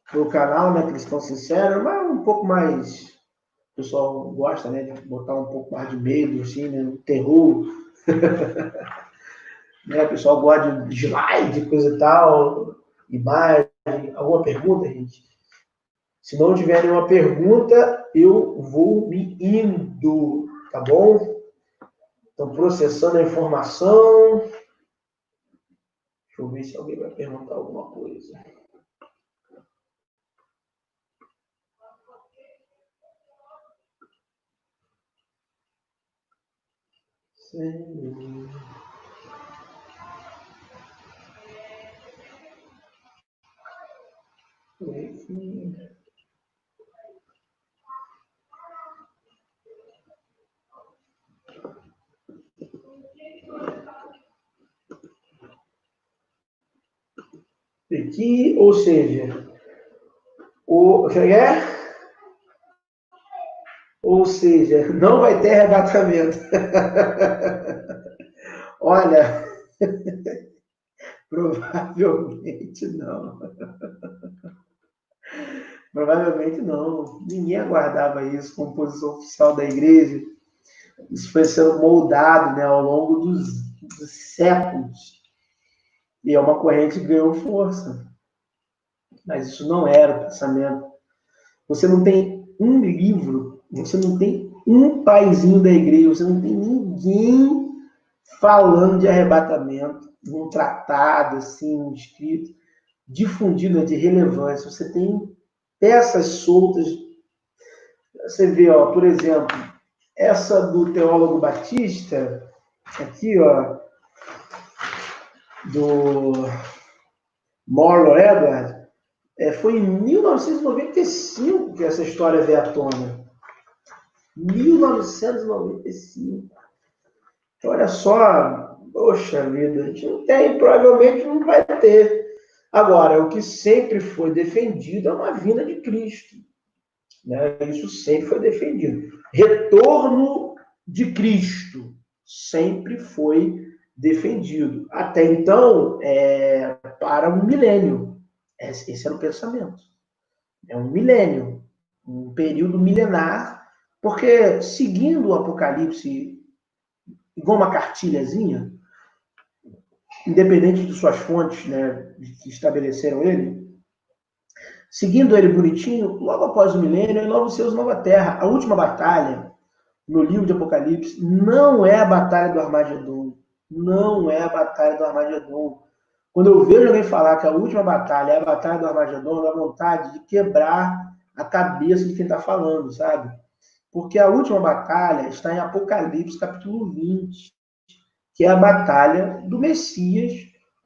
pro canal, né? Cristão Sincero, mas um pouco mais. O pessoal gosta, né? De botar um pouco mais de medo, assim, né? Terror. Né? O pessoal gosta de slide, coisa e tal, imagem. Alguma pergunta, gente? Se não tiver nenhuma pergunta, eu vou me indo, tá bom? Estão processando a informação. Deixa eu ver se alguém vai perguntar alguma coisa. Sim. Aqui, ou seja, Ou seja, não vai ter arrebatamento. Olha, provavelmente não. Provavelmente não. Ninguém aguardava isso como posição oficial da igreja. Isso foi sendo moldado, né, ao longo dos séculos. E é uma corrente que ganhou força. Mas isso não era o pensamento. Você não tem um livro, você não tem um paizinho da igreja, você não tem ninguém falando de arrebatamento, num tratado, assim, um escrito, difundido de relevância. Você tem peças soltas. Você vê, ó, por exemplo, essa do teólogo Batista, aqui, ó, do Morlow Edward, foi em 1995 que essa história veio à tona. 1995. Então, olha só, poxa vida, a gente não tem, provavelmente não vai ter. Agora, o que sempre foi defendido é uma vinda de Cristo. Né? Isso sempre foi defendido. Retorno de Cristo sempre foi defendido. Até então, para um milênio. Esse era o pensamento. É um milênio, um período milenar, porque seguindo o Apocalipse igual uma cartilhazinha, independente de suas fontes, né, que estabeleceram ele, seguindo ele bonitinho, logo após o milênio, novos céus, nova terra. A última batalha no livro de Apocalipse não é a batalha do Armagedon. Não é a batalha do Armagedon. Quando eu vejo alguém falar que a última batalha é a batalha do Armagedon, dá vontade de quebrar a cabeça de quem está falando, sabe? Porque a última batalha está em Apocalipse, capítulo 20, que é a batalha do Messias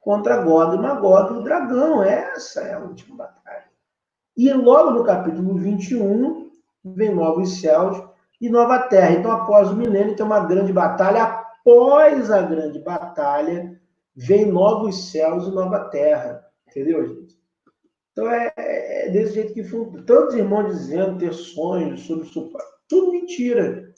contra Gog e Magog, o dragão. Essa é a última batalha. E logo no capítulo 21, vem novos céus e nova terra. Então, após o milênio, tem uma grande batalha. Após a grande batalha, vem novos céus e nova terra. Entendeu, gente? Então, é desse jeito que funciona. Tantos irmãos dizendo ter sonhos sobre tudo mentira.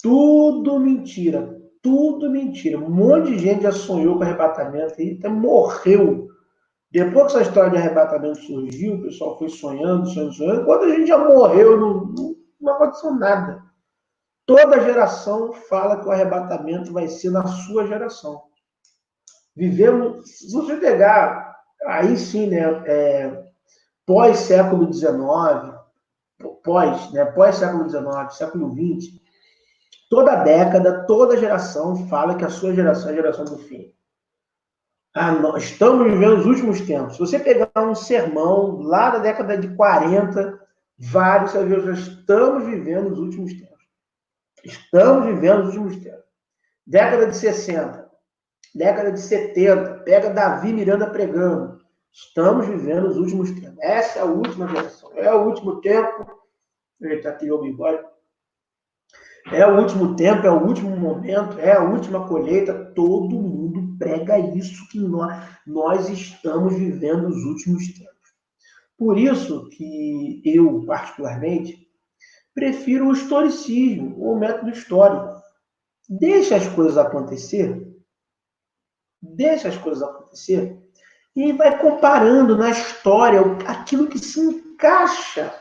Tudo mentira. Tudo mentira. Um monte de gente já sonhou com arrebatamento e até morreu. Depois que essa história de arrebatamento surgiu, o pessoal foi sonhando. Quando a gente já morreu, não aconteceu nada. Toda geração fala que o arrebatamento vai ser na sua geração. Vivemos, se você pegar, aí sim, né, pós-século XIX, pós-século XIX, século XX, toda década, toda geração fala que a sua geração é a geração do fim. Nós estamos vivendo os últimos tempos. Se você pegar um sermão lá da década de 40, vários, você vai ver, já estamos vivendo os últimos tempos. Estamos vivendo os últimos tempos. Década de 60, década de 70, pega Davi Miranda pregando. Estamos vivendo os últimos tempos. Essa é a última geração. É o último tempo. Eita, tirou o bigode. É o último tempo, é o último momento, é a última colheita. Todo mundo prega isso, que nós estamos vivendo os últimos tempos. Por isso que eu, particularmente, prefiro o historicismo, o método histórico. Deixa as coisas acontecer, e vai comparando na história aquilo que se encaixa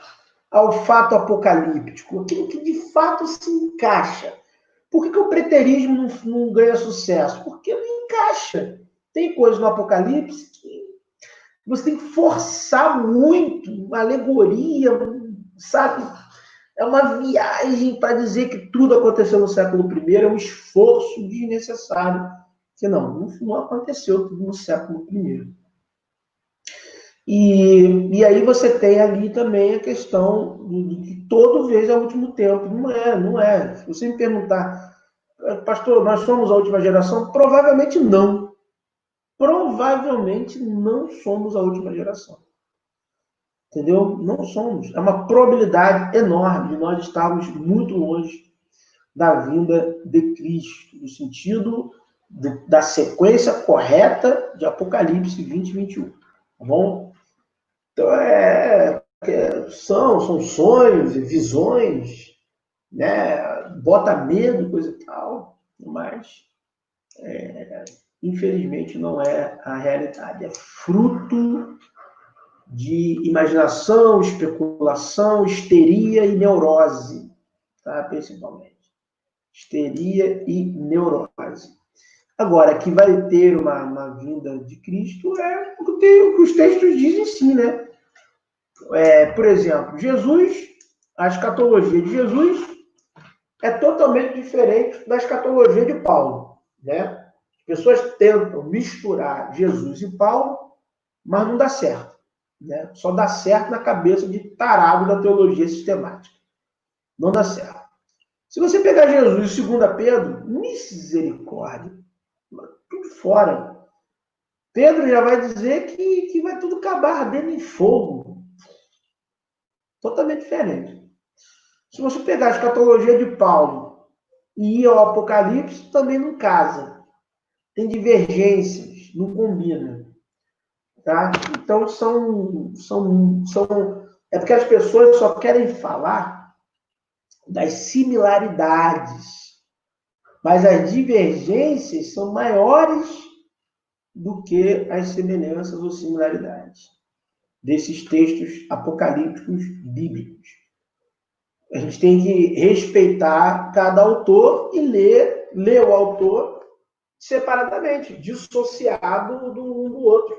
ao fato apocalíptico, aquilo que de fato se encaixa. Por que o preterismo não ganha sucesso? Porque não encaixa. Tem coisas no Apocalipse que você tem que forçar muito, uma alegoria, sabe? É uma viagem para dizer que tudo aconteceu no século I, é um esforço desnecessário. Que não aconteceu tudo no século I. E aí você tem ali também a questão de que todo vez é o último tempo. Não é. Se você me perguntar, pastor, nós somos a última geração? Provavelmente não. Provavelmente não somos a última geração. Entendeu? Não somos. É uma probabilidade enorme de nós estarmos muito longe da vinda de Cristo, no sentido da sequência correta de Apocalipse 20 e 21. Tá bom? Então, são sonhos e visões, né? Bota medo, coisa e tal, mas infelizmente não é a realidade. É fruto de imaginação, especulação, histeria e neurose, tá? Principalmente. Histeria e neurose. Agora, que vai ter uma vinda de Cristo é o que os textos dizem sim, né? Por exemplo, Jesus, a escatologia de Jesus é totalmente diferente da escatologia de Paulo, né? As pessoas tentam misturar Jesus e Paulo, mas não dá certo, né? Só dá certo na cabeça de tarado da teologia sistemática. Não dá certo. Se você pegar Jesus e 2 Pedro, misericórdia, tudo fora. Pedro já vai dizer que vai tudo acabar ardendo em fogo. Totalmente diferente. Se você pegar a escatologia de Paulo e ir ao Apocalipse, também não casa. Tem divergências, não combina. Tá? Então, é porque as pessoas só querem falar das similaridades, mas as divergências são maiores do que as semelhanças ou similaridades desses textos apocalípticos bíblicos. A gente tem que respeitar cada autor e ler o autor separadamente, dissociado do um do outro.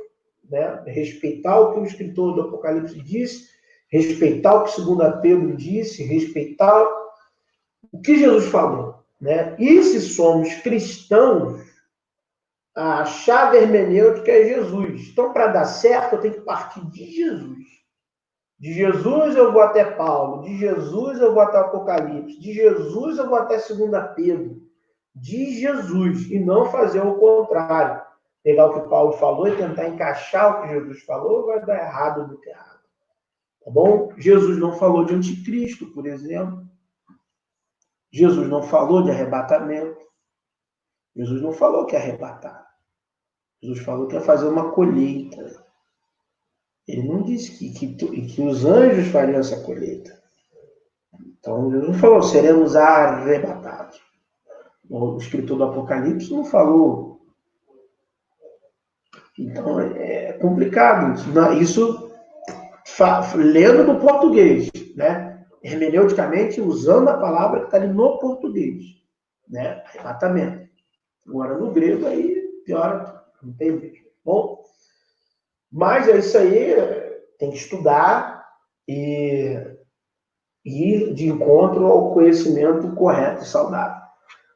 Né? Respeitar o que o escritor do Apocalipse disse, respeitar o que 2 Pedro disse, respeitar o que Jesus falou. Né? E se somos cristãos, a chave hermenêutica é Jesus. Então, para dar certo, eu tenho que partir de Jesus. De Jesus eu vou até Paulo, de Jesus eu vou até o Apocalipse, de Jesus eu vou até 2 Pedro, de Jesus, e não fazer o contrário. Pegar o que Paulo falou e tentar encaixar o que Jesus falou, vai dar errado muito errado. Tá bom? Jesus não falou de anticristo, por exemplo. Jesus não falou de arrebatamento. Jesus não falou que ia arrebatar. Jesus falou que ia fazer uma colheita. Ele não disse que os anjos fariam essa colheita. Então, Jesus não falou, seremos arrebatados. O escritor do Apocalipse não falou. Então, é complicado. Isso lendo no português, né? Hermeneuticamente, usando a palavra que está ali no português. Né? Arrebatamento. Agora, no grego, aí piora. Não tem jeito. Bom, mas é isso aí. Tem que estudar e ir de encontro ao conhecimento correto e saudável.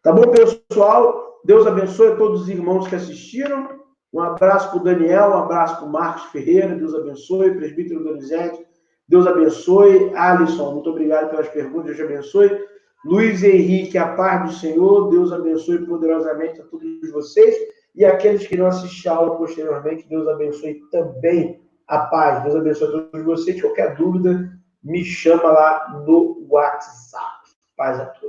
Tá bom, pessoal? Deus abençoe a todos os irmãos que assistiram. Um abraço para o Daniel, um abraço para o Marcos Ferreira. Deus abençoe. Presbítero Donizete. Deus abençoe. Alisson, muito obrigado pelas perguntas. Deus abençoe. Luiz Henrique, a paz do Senhor. Deus abençoe poderosamente a todos vocês. E aqueles que irão assistir a aula posteriormente, Deus abençoe também a paz. Deus abençoe a todos vocês. Qualquer dúvida, me chama lá no WhatsApp. Paz a todos.